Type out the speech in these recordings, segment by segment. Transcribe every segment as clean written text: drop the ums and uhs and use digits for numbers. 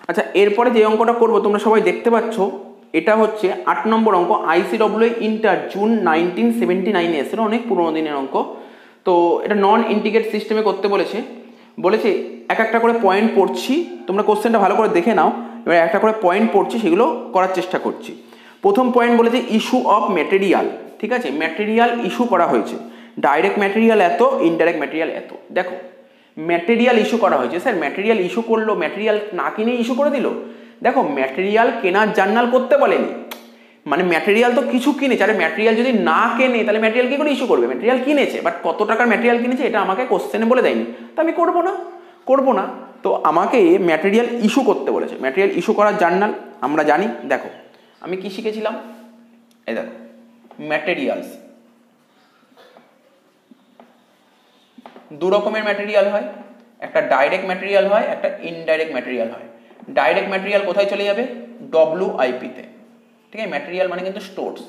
আচ্ছা, এরপরে যে অঙ্কটা করব তোমরা সবাই দেখতে পাচ্ছ, এটা হচ্ছে 8 নম্বর অঙ্ক। আইসিডব্লিউ ইন্টার জুন 1979 এসেছিল, অনেক পুরোনো দিনের অঙ্ক। তো এটা নন ইন্টিগ্রেট সিস্টেমে করতে বলেছে এক একটা করে পয়েন্ট পড়ছি, তোমরা কোশ্চেনটা ভালো করে দেখে নাও। এবার একটা করে পয়েন্ট পড়ছি, সেগুলো করার চেষ্টা করছি। প্রথম পয়েন্ট বলেছে ইস্যু অফ ম্যাটেরিয়াল। ঠিক আছে, ম্যাটেরিয়াল ইস্যু করা হয়েছে, ডাইরেক্ট ম্যাটেরিয়াল এত, ইনডাইরেক্ট ম্যাটেরিয়াল এত। দেখো ম্যাটেরিয়াল ইস্যু করা হয়েছে, স্যার ম্যাটেরিয়াল ইস্যু করলো, ম্যাটেরিয়াল না কিনে ইস্যু করে দিল। দেখো ম্যাটেরিয়াল কেনার জার্নাল করতে বলেনি, মানে ম্যাটেরিয়াল তো কিছু কিনেছে। আরে ম্যাটেরিয়াল যদি না কেনে তাহলে ম্যাটেরিয়াল কি করে ইস্যু করবে? ম্যাটেরিয়াল কিনেছে, বাট কত টাকার ম্যাটেরিয়াল কিনেছে এটা আমাকে কোশ্চেনে বলে দেয়নি, তো আমি করবো না। তো আমাকে ম্যাটেরিয়াল ইস্যু করতে বলেছে। ম্যাটেরিয়াল ইস্যু করার জার্নাল আমরা জানি। দেখো আমি কি শিখেছিলাম, এই দেখো ম্যাটেরিয়ালস দু রকমের ম্যাটেরিয়াল হয়, একটা ডাইরেক্ট ম্যাটেরিয়াল হয়, একটা ইনডাইরেক্ট ম্যাটেরিয়াল হয়। ডাইরেক্ট ম্যাটেরিয়াল কোথায় চলে যাবে? WIP তে। ঠিক আছে, ম্যাটেরিয়াল মানে কিন্তু স্টোরস।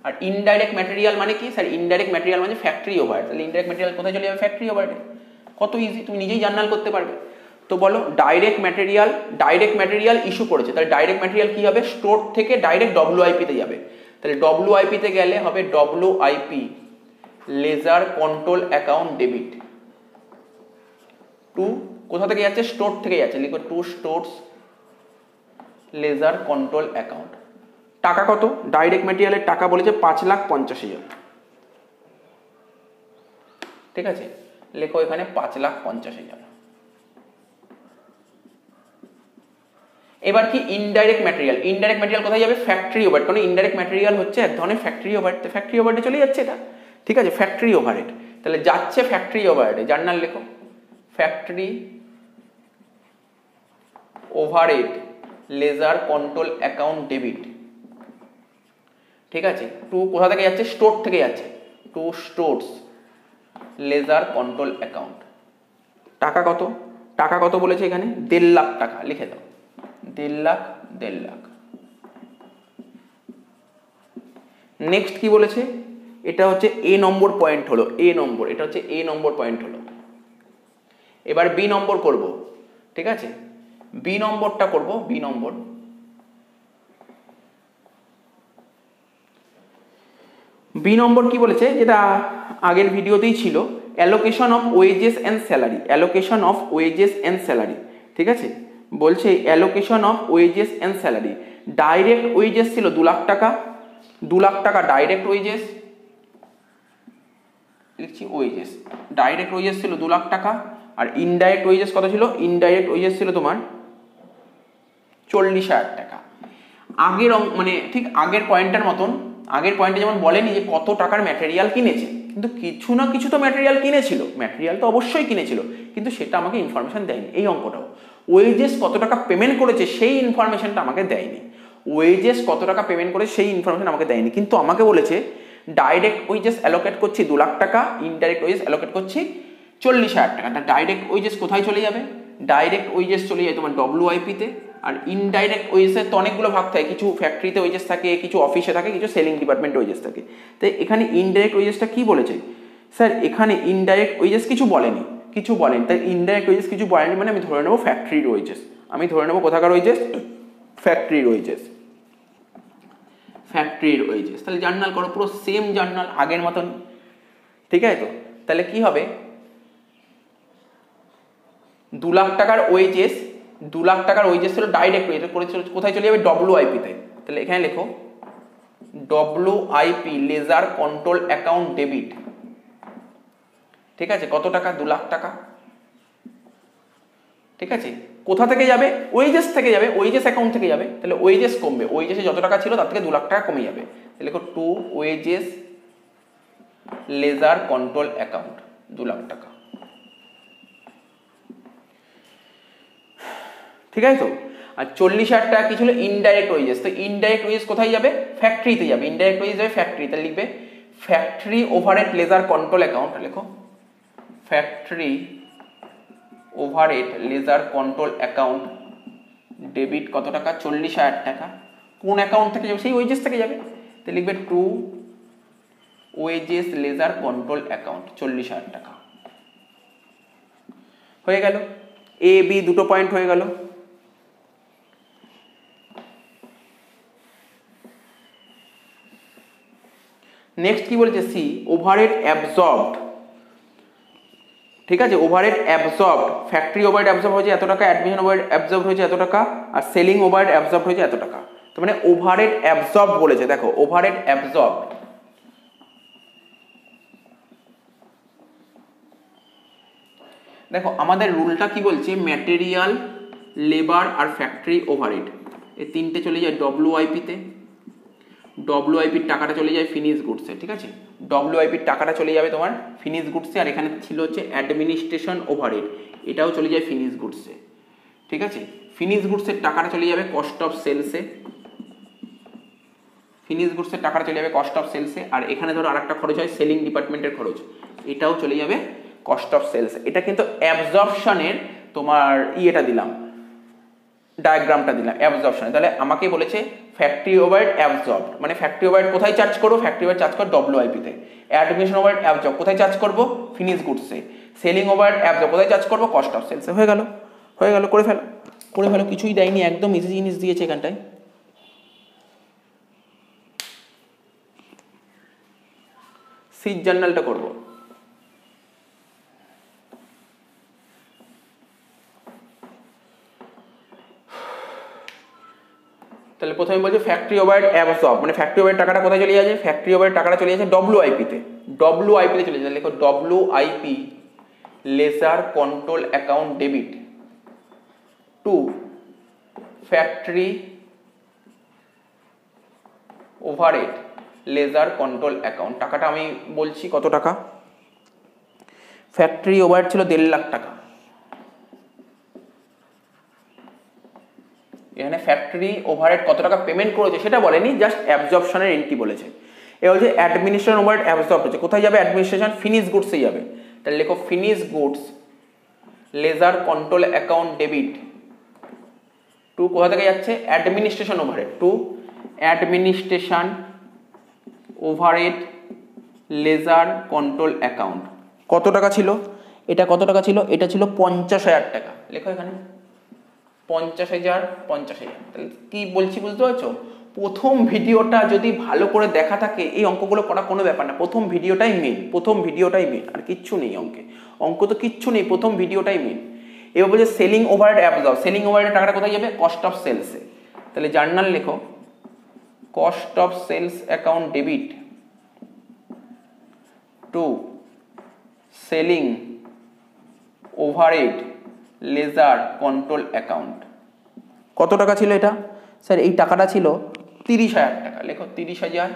আর ইনডাইরেক্ট ম্যাটেরিয়াল মানে কি? স্যার ইনডাইরেক্ট ম্যাটেরিয়াল মানে ফ্যাক্টরি ওভারহেড। তাহলে ইনডাইরেক্ট ম্যাটেরিয়াল কোথায় চলে যাবে? Factory overhead. কত ইজি, তুমি নিজেই জার্নাল করতে পারবে। তো বলো ডাইরেক্ট ম্যাটেরিয়াল ইস্যু করেছে, তাহলে ডাইরেক্ট ম্যাটেরিয়াল কি হবে? স্টোর থেকে ডাইরেক্ট WIP তে যাবে। তাহলে WIP তে গেলে হবে WIP ledger control account debit. To কোথা থেকে যাচ্ছে? স্টোর থেকে যাচ্ছে, লিখো to stores ledger control account. টাকা কত? ডাইরেক্ট ম্যাটেরিয়ালের টাকা বলেছে 5,50,000। ঠিক আছে, লেখো এখানে 5,50,000। এবার কি ইনডাইরেক্ট ম্যাটেরিয়াল? ইনডাইরেক্ট ম্যাটেরিয়াল কোথায় যাবে? Factory overhead. কারণ ইনডাইরেক্ট ম্যাটেরিয়াল হচ্ছে এক ধরনের ফ্যাক্টরি ওভারহেড, ফ্যাক্টরি ওভারহেডে চলে যাচ্ছে এটা। ঠিক আছে, ফ্যাক্টরি ওভারহেড, তাহলে যাচ্ছে ফ্যাক্টরি ওভারহেডে। জার্নাল লেখো factory overhead ledger control account debit. ঠিক আছে, টু কোথা থেকে যাচ্ছে? স্টোর থেকে যাচ্ছে, to stores ledger control account. টাকা কত? টাকা কত বলেছে এখানে? 1.5 লাখ টাকা। লিখে দাও 1.5 লাখ। নেক্সট কি বলেছে? এটা হচ্ছে এ নম্বর পয়েন্ট হলো, এ নম্বর, এটা হচ্ছে এ নম্বর পয়েন্ট হলো। এবার বি নম্বর করব। ঠিক আছে, বি নম্বরটা করব। বি নম্বর কি বলেছে, যেটা আগের ভিডিওতেই ছিল, allocation of wages and salary. Allocation of wages and salary. ঠিক আছে, বলছে allocation of wages and salary. Direct wages ছিল 2 লাখ টাকা, 2 লাখ টাকা ডাইরেক্ট ওয়েজেস। লিখছি ওয়েজেস, ডাইরেক্ট ওয়েজেস ছিল 2 লাখ টাকা। আর ইনডাইরেক্ট ওয়েজেস কত ছিল? ইনডাইরেক্ট ওয়েজেস ছিল তোমার 40,000 টাকা। আগের মানে ঠিক আগের পয়েন্টের মতন, আগের পয়েন্টে যেমন বলেনি যে কত টাকার ম্যাটেরিয়াল কিনেছে, কিন্তু কিছু না কিছু তো ম্যাটেরিয়াল কিনেছিল, ম্যাটেরিয়াল তো অবশ্যই কিনেছিল, কিন্তু সেটা আমাকে ইনফরমেশন দেয়নি। এই অঙ্কটাও ওয়েজেস কত টাকা পেমেন্ট করেছে সেই ইনফরমেশনটা আমাকে দেয়নি। ওয়েজেস কত টাকা পেমেন্ট করে সেই ইনফরমেশন আমাকে দেয়নি, কিন্তু আমাকে বলেছে ডাইরেক্ট ওয়েজেস অ্যালোকেট করছি 2 লাখ টাকা, ইনডাইরেক্ট ওয়েজেস অ্যালোকেট করছি 40,000 টাকা। ডাইরেক্ট ওয়েজেস কোথায় চলে যাবে? ডাইরেক্ট ওয়েজেস চলে যায় তোমার WIP তে। আর ইনডাইরেক্ট ওয়েজেসের তো অনেকগুলো ভাগ থাকে, কিছু ফ্যাক্টরিতে ওয়েজেস থাকে, কিছু অফিসে থাকে, কিছু সেলিং ডিপার্টমেন্টে ওয়েজেস থাকে। তাই এখানে ইনডাইরেক্ট ওয়েজেসটা কি বলেছে? স্যার এখানে ইনডাইরেক্ট ওয়েজেস কিছু বলেনি, তাই ইনডাইরেক্ট ওয়েজেস কিছু বলেনি মানে আমি ধরে নেবো ফ্যাক্টরির ওয়েজেস। আমি ধরে নেবো কোথাকার ওয়েজেস? ফ্যাক্টরির ওয়েজেস, ফ্যাক্টরির ওয়েজেস। তাহলে জার্নাল করো, পুরো সেম জার্নাল আগের মতন। ঠিক আছে, তো তাহলে কি হবে? 2 লাখ টাকার ওয়েজেস, 2 লাখ টাকার ওয়েজেস ছিল ডাইরেক্ট ওয়েজেস, কোথায় চলে যাবে? WIP তে। তাহলে এখানে লেখো WIP ledger control account debit. ঠিক আছে, কত টাকা? 2 লাখ টাকা। ঠিক আছে, কোথা থেকে যাবে? ওয়েজেস থেকে যাবে, ওয়েজেস অ্যাকাউন্ট থেকে যাবে। তাহলে ওয়েজেস কমবে, ওয়েজেসে যত টাকা ছিল তার থেকে 2 লাখ টাকা কমে যাবে। তাহলে লেখো to wages ledger control account 2 lakh টাকা। ঠিক আছে, তো আর 40,000 টাকা কি ছিল? Indirect wages. তো ইনডাইরেক্ট ওয়েজেস কোথায় যাবে? ফ্যাক্টরিতে যাবে। ইনডাইরেক্ট ওয়েজেস যাবে ফ্যাক্টরি, তাহলে লিখবে factory overhead ledger control account. লেখো factory overhead ledger control account debit কত টাকা? 40,000 টাকা। কোন অ্যাকাউন্ট থেকে যাবে? সেই ওয়েজেস থেকে যাবে। তো লিখবে to wages ledger control account 40,000 টাকা। হয়ে গেল, এ বি দুটো পয়েন্ট হয়ে গেল। নেক্সট কি বলেছে সি, ওভারহেড অ্যাবজর্বড, ঠিক আছে, overhead absorbed, factory overhead absorb হয়েছে এত টাকা, অ্যাডমিশন ওভারহেড অ্যাবজর্ব হয়েছে এত টাকা, আর সেলিং ওভারহেড অ্যাবজর্ব হয়েছে এত টাকা। তো মানে ওভারহেড অ্যাবজর্ব বলেছে, দেখো ওভারহেড অ্যাবজর্ব, দেখো আমাদের রুলটা কি বলছে, ম্যাটেরিয়াল, লেবার আর ফ্যাক্টরি ওভারহেড এই তিনটে চলে যায় ডব্লিউআইপিতে, ডব্লিউআইপির টাকাটা চলে যায় ফিনিশ গুডসে, ঠিক আছে, ডব্লিউআইপির টাকাটা চলে যাবে তোমার ফিনিশ গুডসে, আর এখানে ছিল হচ্ছে অ্যাডমিনিস্ট্রেশন ওভারহেড, এটাও চলে যায় ফিনিশ গুডসে, ঠিক আছে। ফিনিশ গুডসের টাকাটা চলে যাবে কস্ট অফ সেলসে, ফিনিশ গুডসের টাকাটা চলে যাবে কস্ট অফ সেলসে, আর এখানে ধরো আরেকটা খরচ হয় সেলিং ডিপার্টমেন্টের খরচ, এটাও চলে যাবে কস্ট অফ সেলসে। এটা কিন্তু অ্যাবজর্পশনের তোমার ইয়েটা দিলাম, ডায়াগ্রামটা দিলাম অ্যাবজর্পশনে। তাহলে আমাকে বলেছে ফ্যাক্টরি ওভারহেড অ্যাবজর্বড, মানে ফ্যাক্টরি ওভারহেড কোথায় চার্জ করবো, ফ্যাক্টরি ওভারহেড চার্জ করবো ডব্লিউআইপিতে, অ্যাডমিশন ওভারহেড অ্যাবজর্ব কোথায় চার্জ করবো, ফিনিশ গুডসে, সেলিং ওভারহেড অ্যাবজর্ব কোথায় চার্জ করবো, কস্ট অফ সেলসে। হয়ে গেল, হয়ে গেল, করে ফেলো, করে ফেলো, কিছুই দেয়নি, একদম ইজি জিনিস দিয়েছে এখানটায়। সিট জার্নালটা করবো, তাহলে প্রথমে বলছে ফ্যাক্টরি ওভারহেড অ্যাবজর্ব, মানে ফ্যাক্টরি ওভারহেড টাকাটা কোথায় চলে যাচ্ছে, ফ্যাক্টরি ওভারহেড টাকাটা চলে যাচ্ছে ডব্লিউআইপিতে, ডব্লিউআইপিতে চলে যাচ্ছে, লেখো WIP ledger control account debit to factory overhead ledger control account. টাকাটা আমি বলছি কত টাকা, ফ্যাক্টরি ওভারহেড ছিল 1.5 লাখ টাকা, এখানে ফ্যাক্টরি ওভারহেড কত টাকা পেমেন্ট করেছে সেটা বলেনি, জাস্ট অ্যাবজর্পশনের এন্ট্রি বলেছে। এ বলছে অ্যাডমিনিস্ট্রেশন ওভারহেড অ্যাবজর্ব হচ্ছে, কোথায় যাবে, অ্যাডমিনিস্ট্রেশন ফিনিশ গুডসে যাবে, তাহলে লেখো finish goods ledger control account debit to, কোথা থেকে যাচ্ছে, administration overhead to administration overhead ledger control account. কত টাকা ছিল এটা, কত টাকা ছিল, এটা ছিল 50,000 টাকা, লেখো এখানে 50,000, 50,000। তাহলে কি বলছি বুঝতে পারছো, প্রথম ভিডিওটা যদি ভালো করে দেখা থাকে এই অঙ্কগুলো করা কোনো ব্যাপার না, প্রথম ভিডিওটাই মেন, প্রথম ভিডিওটাই মেন, আর কিচ্ছু নেই অঙ্কে, অঙ্ক তো কিচ্ছু নেই, প্রথম ভিডিওটাই মেন। এবার বলছে selling overhead absorb, selling overhead টাকাটা কোথায় যাবে, কস্ট অফ সেলসে, তাহলে জার্নাল লেখো cost of sales account debit to selling overhead ledger control account. কত টাকা ছিল এটা, স্যার এই টাকাটা ছিল 30,000 টাকা, লেখো 30,000,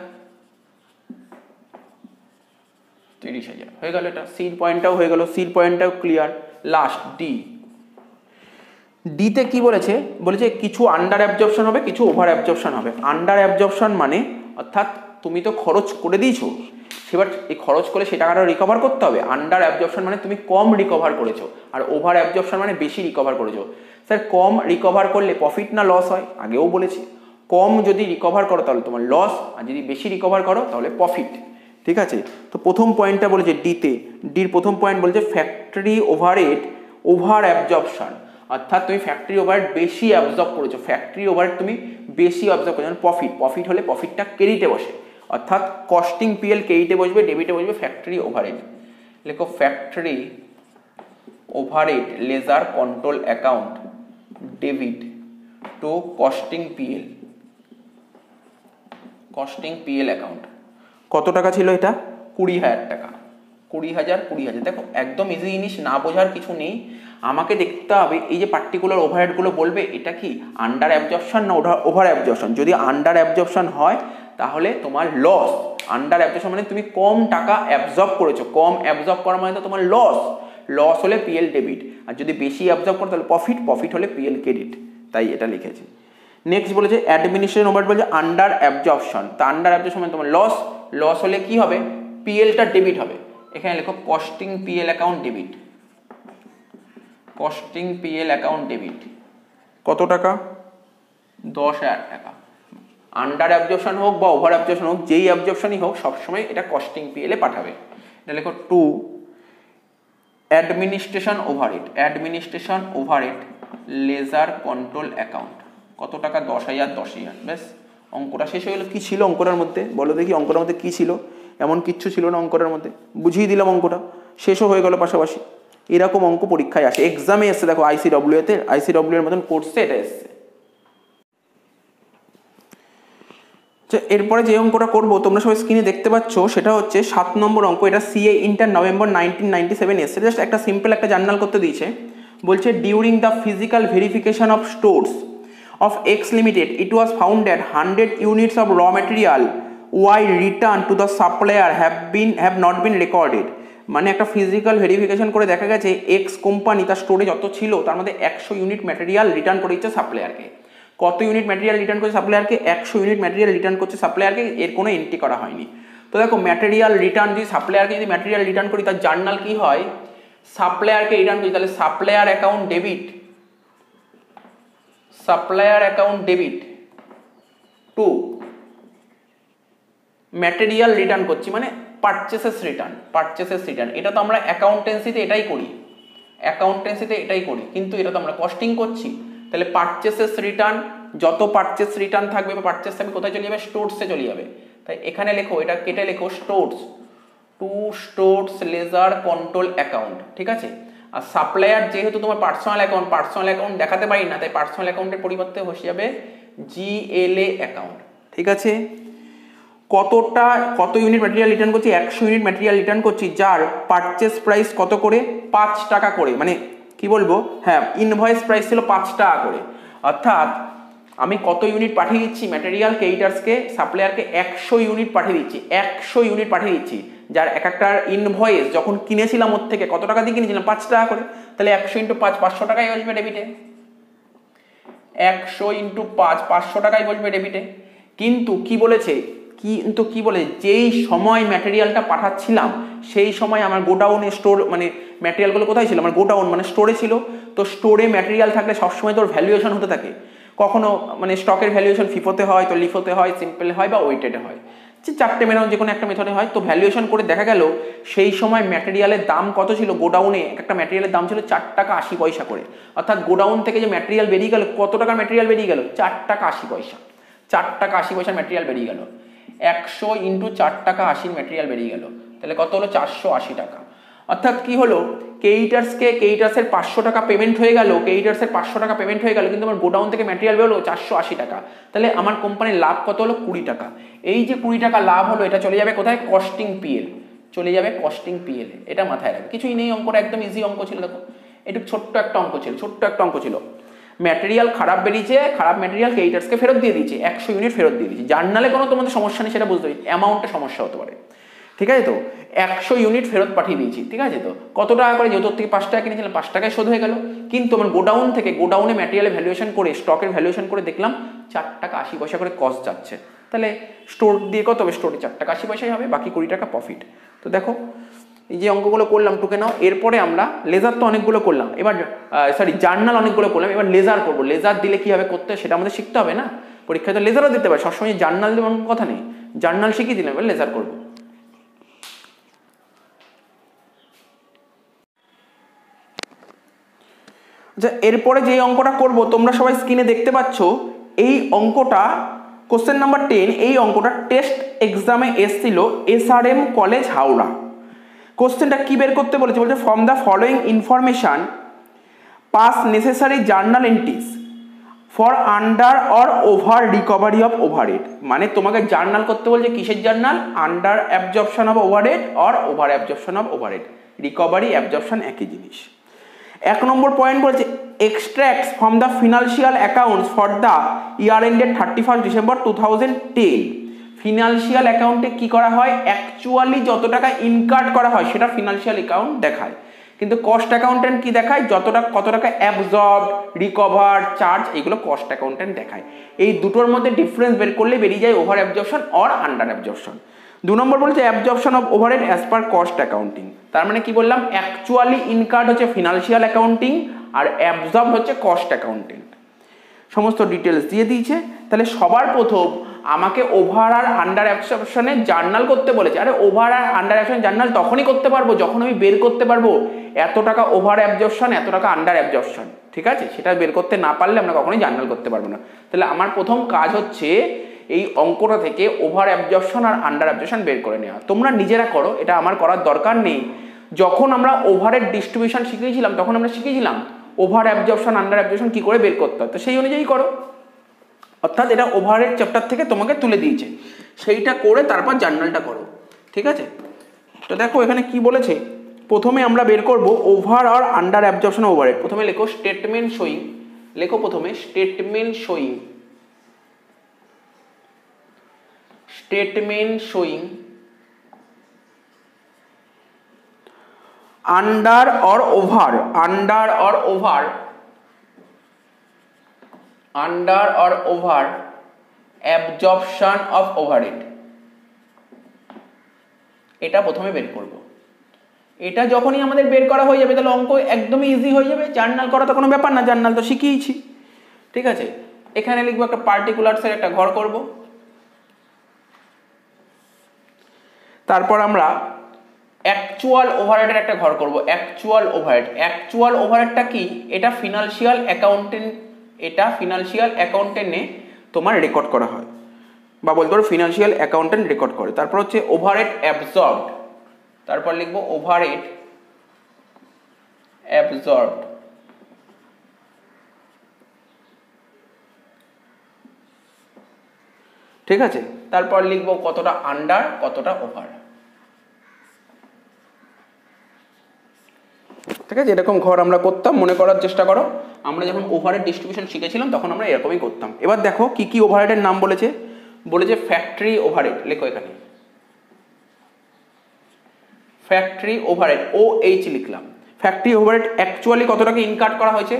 30,000 হয়ে গেল, এটা সির পয়েন্টটাও হয়ে গেল, সির পয়েন্টটাও ক্লিয়ার। লাস্ট ডি, ডিতে কি বলেছে, বলেছে কিছু আন্ডার অ্যাবজর্পশন হবে, কিছু ওভার অ্যাবজর্পশন হবে। আন্ডার অ্যাবজর্পশন মানে অর্থাৎ তুমি তো খরচ করে দিয়েছো, সেবার এই খরচ করে সেই টাকাটা রিকভার করতে হবে। আন্ডার অ্যাবজর্পশন মানে তুমি কম রিকভার করেছো, আর ওভার অ্যাবজর্পশন মানে বেশি রিকভার করেছো। স্যার কম রিকভার করলে প্রফিট না লস হয়, আগেও বলেছি, কম যদি রিকভার করো তাহলে তোমার লস, আর যদি বেশি রিকভার করো তাহলে প্রফিট, ঠিক আছে। তো প্রথম পয়েন্টটা বলেছে ডিতে, ডির প্রথম পয়েন্ট বলেছে ফ্যাক্টরি ওভারহেড ওভার অ্যাবজর্পশন, অর্থাৎ তুমি ফ্যাক্টরি ওভারহেড বেশি অ্যাবজর্ব করেছো, ফ্যাক্টরি ওভারহেড তুমি বেশি অ্যাবজর্ব করেছো, প্রফিট, প্রফিট হলে প্রফিটটা ক্রেডিটে বসে, অর্থাৎ কস্টিং পিএল ক্রেডিটে বসবে, ডেবিটে বসবে ফ্যাক্টরি ওভারহেড। লেখো factory overhead ledger control account debit to costing PL, costing PL account. কত টাকা ছিল এটা, 20,000 টাকা, 20,000, 20,000। দেখো একদম ইজি জিনিস, না বোঝার কিছু নেই, আমাকে দেখতে হবে এই যে পার্টিকুলার ওভারহেডগুলো বলবে এটা কি আন্ডার অ্যাবজর্পশন না ওভার অ্যাবজর্পশন। যদি আন্ডার অ্যাবজর্পশন হয় তাহলে তোমার লস, আন্ডার অ্যাবজর্পশন মানে তুমি কম টাকা অ্যাবজর্ব করেছো, কম অ্যাবজর্ব করার মানে তো তোমার লস, লস হলে পিএল ডেবিট, আর যদি বেশি অ্যাবজর্ব করো তাহলে প্রফিট, প্রফিট হলে পিএল ক্রেডিট, তাই এটা লিখেছি। নেক্সট বলেছে অ্যাডমিনিস্ট্রেশন ওভারহেড, বলছে আন্ডার অ্যাবজর্পশন, তা আন্ডার অ্যাবজর্পশন মানে তোমার লস, লস হলে কি হবে, পিএলটা ডেবিট হবে, এখানে লেখো costing PL account debit, costing PL account debit. কত টাকা, 10,000 টাকা। আন্ডার অ্যাবজর্পশন হোক বা ওভার অ্যাবজর্পশন হোক, যেই অ্যাবজর্পশনই হোক সবসময় এটা কস্টিং পিএল এ পাঠাবে। এটা লেখো to administration overhead, administration overhead ledger control account. কত টাকা, 10,000, 10,000। ব্যাস অঙ্কটা শেষ হয়ে গেল। কি ছিল অঙ্কটার মধ্যে বলো দেখি, অঙ্কটার মধ্যে কি ছিল, এমন কিচ্ছু ছিল না অঙ্কটার মধ্যে, বুঝিয়ে দিলাম অঙ্কটা, শেষও হয়ে গেল পাশাপাশি। এরকম অঙ্ক পরীক্ষায় আসে, এক্সামে এসছে, দেখো আইসিডব্লিউতে, আইসিডব্লিউ এর মতন কোর্সে এটা এসছে। এরপরে যে অঙ্কটা করবো তোমরা সবাই স্ক্রিনে দেখতে পাচ্ছ, সেটা হচ্ছে 7 নম্বর অঙ্ক। এটা সিএ ইন্টার নভেম্বর 1997 এসছে। জাস্ট একটা সিম্পল একটা জার্নাল করতে দিয়েছে, বলছে during the physical verification of stores of X Limited, it was found that 100 units of raw material while returned to the supplier have not been recorded. মানে একটা physical verification করে দেখা গেছে এক্স কোম্পানি তার স্টোরে যত ছিল তার মধ্যে 100 ইউনিট ম্যাটেরিয়াল রিটার্ন করে দিচ্ছে সাপ্লায়ারকে। কত ইউনিট ম্যাটেরিয়াল রিটার্ন করছে সাপ্লায়ারকে? 100 ইউনিট ম্যাটেরিয়াল রিটার্ন করছে সাপ্লায়ারকে, এর কোনো এন্ট্রি করা হয়নি। তো দেখো ম্যাটেরিয়াল রিটার্ন, যদি সাপ্লায়ারকে যদি ম্যাটেরিয়াল রিটার্ন করি তার জার্নাল কি হয়, সাপ্লায়ারকে রিটার্ন করি, তাহলে supplier account debit, supplier account debit two material return করছি, মানে পারচেসেস রিটার্ন, পারচেসেস রিটার্ন। এটা তো আমরা অ্যাকাউন্টেন্সিতে এটাই করি, অ্যাকাউন্টেন্সিতে এটাই করি, কিন্তু এটা তো আমরা কস্টিং করছি। তাহলে পারচেসেস রিটার্ন, যত পারচেস রিটার্ন থাকবে বা পারচেস থাকবে কোথায় চলে যাবে? স্টোরসে চলে যাবে। তাই এখানে লেখো, এটা কেটে লেখো stores, to stores ledger control account, ঠিক আছে। আর সাপ্লায়ার যেহেতু তোমার পার্সোনাল অ্যাকাউন্ট দেখাতে পারি না, তাই পার্সোনাল অ্যাকাউন্টের পরিবর্তে হয়ে যাবে জিএলএ অ্যাকাউন্ট, ঠিক আছে। কত ইউনিট ম্যাটেরিয়াল রিটার্ন করছি? 100 ইউনিট ম্যাটেরিয়াল রিটার্ন করছি, যার পারচেস প্রাইস কত করে? 5 টাকা করে, মানে কি বলবো, হ্যাঁ ইনভয়েস প্রাইস ছিল 5 টাকা করে। অর্থাৎ আমি কত ইউনিট পাঠিয়ে দিচ্ছি ম্যাটেরিয়াল কেইটার্সকে, সাপ্লায়ারকে 100 ইউনিট পাঠিয়ে দিচ্ছি, 100 ইউনিট পাঠিয়ে দিচ্ছি, যার এক একটার ইনভয়েস যখন কিনেছিলাম ওর থেকে কত টাকা দিয়ে কিনেছিলাম? 5 টাকা করে। তাহলে 100 × 5 500 টাকাই বসবে ডেবিটে, 100 × 5 500 টাকাই বসবে ডেবিটে। কিন্তু কি বলেছে, যেই সময় ম্যাটেরিয়ালটা পাঠাচ্ছিলাম সেই সময় আমার গোডাউনে স্টোর, মানে ম্যাটেরিয়ালগুলো কোথায় ছিল? আমার গোডাউন মানে স্টোরে ছিল। তো স্টোরে ম্যাটেরিয়াল থাকলে সবসময় তোর ভ্যালুয়েশন হতে থাকে, কখনো মানে স্টকের ভ্যালুয়েশন ফিফোতে হয়, তো লিফোতে হয়, সিম্পল হয় বা ওয়েটেডে হয়, যে 4টে মেরাও যে কোনো একটা মেথডে হয়। তো ভ্যালুয়েশন করে দেখা গেল সেই সময় ম্যাটেরিয়ালের দাম কত ছিল গোডাউনে, একটা ম্যাটেরিয়ালের দাম ছিল 4 টাকা 80 পয়সা করে। অর্থাৎ গোডাউন থেকে যে ম্যাটেরিয়াল বেরিয়ে গেল, কত টাকার ম্যাটেরিয়াল বেরিয়ে গেল? 4 টাকা 80 পয়সা, 4 টাকা 80 পয়সার ম্যাটেরিয়াল বেরিয়ে গেল। 100 × 4 টাকা 80 ম্যাটেরিয়াল বেরিয়ে গেল, তাহলে কত হলো? 480 টাকা। অর্থাৎ কি হলো, কেইটার্সের 500 টাকা পেমেন্ট হয়ে গেল, কিন্তু আমার গোডাউন থেকে ম্যাটেরিয়াল বেরোলো 480 টাকা। তাহলে আমার কোম্পানির লাভ কত হলো? 20 টাকা। এই যে 20 টাকা লাভ হলো, এটা চলে যাবে কোথায়? কস্টিং পিএল, চলে যাবে কস্টিং পিএল। এটা মাথায় রাখবে, কিছুই নেই, অঙ্কটা একদম ইজি অঙ্ক ছিল। দেখো এটা ছোট্ট একটা অঙ্ক ছিল, ম্যাটেরিয়াল খারাপ বেরিয়েছে, খারাপ ম্যাটেরিয়াল কেইটার্সকে ফেরত দিয়ে দিয়েছে, 100 ইউনিট ফেরত দিয়ে দিয়েছে। জার্নালে কোনো তোমাদের সমস্যা নেই, সেটা বুঝতে পারি, অ্যামাউন্টে সমস্যা হতে পারে, ঠিক আছে। তো 100 ইউনিট ফেরত পাঠিয়ে দিয়েছি, ঠিক আছে। তো কত টাকা করে? যেহেতু থেকে 5 টাকা কিনেছিলাম, 5 টাকায় শোধ হয়ে গেল। কিন্তু আমার গোডাউনে ম্যাটেরিয়ালের ভ্যালুয়েশন করে, স্টকের ভ্যালুয়েশন করে দেখলাম 4 টাকা 80 পয়সা করে কস্ট যাচ্ছে। তাহলে স্টোর দিয়ে কত হবে? স্টোরে 4 টাকা 80 পয়সাই হবে, বাকি 20 টাকা প্রফিট। তো দেখো এই যে অঙ্কগুলো করলাম টুকে নাও। এরপরে আমরা লেজার তো অনেকগুলো করলাম, এবার জার্নাল অনেকগুলো করলাম, এবার লেজার করবো। লেজার দিলে কীভাবে করতে হয় সেটা আমাদের শিখতে হবে না, পরীক্ষায় তো লেজারও দিতে পারে, সবসময় জার্নাল দেওয়ার কথা নেই। জার্নাল শিখিয়ে দিলাম, এবার লেজার করবো। আচ্ছা, এরপরে যে অঙ্কটা করব তোমরা সবাই স্ক্রিনে দেখতে পাচ্ছ, এই অঙ্কটা কোশ্চেন নাম্বার 10। এই অঙ্কটা টেস্ট এক্সামে এসেছিল এসআরএম কলেজ হাওড়া। কোশ্চেনটা কি বের করতে বলেছে? বলছে from the following information pass necessary journal entries for under or over recovery of overhead. মানে তোমাকে জার্নাল করতে বলছে, কিসের journal? Under absorption of overhead or over absorption of overhead. Recovery absorption একই জিনিস। 1 নম্বর পয়েন্ট বলছে extracts from the financial accounts for the year ended 31 December 2010। Financial অ্যাকাউন্টে কি করা হয়? অ্যাকচুয়ালি যত টাকা ইনকার্ড করা হয় সেটা ফিনান্সিয়াল অ্যাকাউন্ট দেখায়, কিন্তু কস্ট অ্যাকাউন্টেন্ট কি দেখায়? কত টাকা অ্যাবজর্ব, রিকভার, চার্জ, এগুলো কস্ট অ্যাকাউন্টেন্ট দেখায়। এই দুটোর মধ্যে ডিফারেন্স বের করলে বেরিয়ে যায় over absorption or under absorption. 2 নম্বর বলছে absorption of overhead as per cost accounting. তার মানে কি বললাম? অ্যাকচুয়ালি ইনকার্ড হচ্ছে ফিনান্সিয়াল অ্যাকাউন্টিং আর অ্যাবজর্ব হচ্ছে কস্ট অ্যাকাউন্টিং। সমস্ত ডিটেলস দিয়ে দিয়েছে। তাহলে সবার প্রথম আমাকে ওভার আর আন্ডার অ্যাবজর্পশনের জার্নাল করতে বলেছে। আরে ওভার আর আন্ডার অ্যাবজর্পশন জার্নাল তখনই করতে পারবো যখন আমি বের করতে পারবো এত টাকা ওভার অ্যাবজর্পশন, এত টাকা আন্ডার অ্যাবজর্পশন, ঠিক আছে। সেটা বের করতে না পারলে আমরা কখনোই জার্নাল করতে পারবো না। তাহলে আমার প্রথম কাজ হচ্ছে এই অঙ্কটা থেকে ওভার অ্যাবজর্পশন আর আন্ডার অ্যাবজর্পশন বের করে নেওয়া। তোমরা নিজেরা করো, এটা আমার করার দরকার নেই। যখন আমরা ওভারের ডিস্ট্রিবিউশন শিখিয়েছিলাম তখন আমরা শিখিয়েছিলাম ওভার অ্যাবজর্পশন আন্ডার অ্যাবজর্পশন কি করে বের করতে হয়, তো সেই অনুযায়ী করো। অর্থাৎ এটা ওভারের চ্যাপ্টার থেকে তোমাকে তুলে দিয়েছে, সেইটা করে তারপর জার্নালটা করো, ঠিক আছে। তো দেখো এখানে কি বলেছে, প্রথমে আমরা বের করব ওভার আর আন্ডার অ্যাবজর্পশন ওভারহেড। প্রথমে লেখো স্টেটমেন্ট শোয়িং, লেখো প্রথমে statement showing, statement showing under or over, under or over, under or over absorption of overhead. এটা প্রথমে বের করব। এটা যখনই আমাদের বের করা হয়ে যাবে তাহলে অঙ্ক একদমই ইজি হয়ে যাবে, জার্নাল করা তো কোনো ব্যাপার না, জার্নাল তো শিখিয়েছি, ঠিক আছে। এখানে লিখবো একটা পার্টিকুলারসের একটা ঘর করব, তারপর আমরা অ্যাকচুয়াল ওভারহেডের একটা ঘর করব। অ্যাকচুয়াল ওভারহেড, অ্যাকচুয়াল ওভারহেডটা কি, এটা ফিনান্সিয়াল অ্যাকাউন্টেন্ট, এটা ফিনান্সিয়াল অ্যাকাউন্টেন্টে তোমার রেকর্ড করা হয়, বা বলতে পারো ফিনান্সিয়াল অ্যাকাউন্টেন্ট রেকর্ড করে। তারপর হচ্ছে ওভারহেড অ্যাবজর্বড, তারপর লিখবো ওভারহেড অ্যাবজর্বড, ঠিক আছে। তারপর লিখবো কতটা আন্ডার কতটা ওভার, ঠিক আছে। এরকম ঘর আমরা করতাম, মনে করার চেষ্টা করো। আমরা যখন ওভারহেড ডিস্ট্রিবিউশন শিখেছিলাম তখন আমরা এরকমই করতাম। এবার দেখো কি কি ওভারহেডের নাম বলেছে, বলেছে ফ্যাক্টরি ওভারহেড, লেখো এখানে ফ্যাক্টরি ওভারহেড, OH লিখলাম। ফ্যাক্টরি ওভারহেড অ্যাকচুয়ালি কত টাকা ইনকাট করা হয়েছে,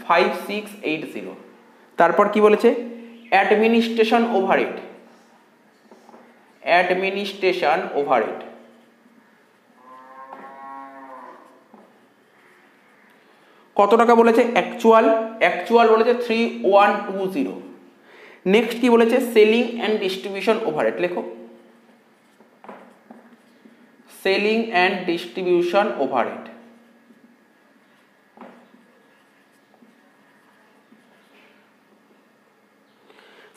5680। তারপর কি বলেছে, অ্যাডমিনিস্ট্রেশন ওভারহেড, অ্যাডমিনিস্ট্রেশন ওভারহেড কত টাকা বলেছে, অ্যাকচুয়াল, অ্যাকচুয়াল বলেছে 3120। নেক্সট কি বলেছে, সেলিং অ্যান্ড ডিস্ট্রিবিউশন ওভারহেড, লেখো selling and distribution overhead.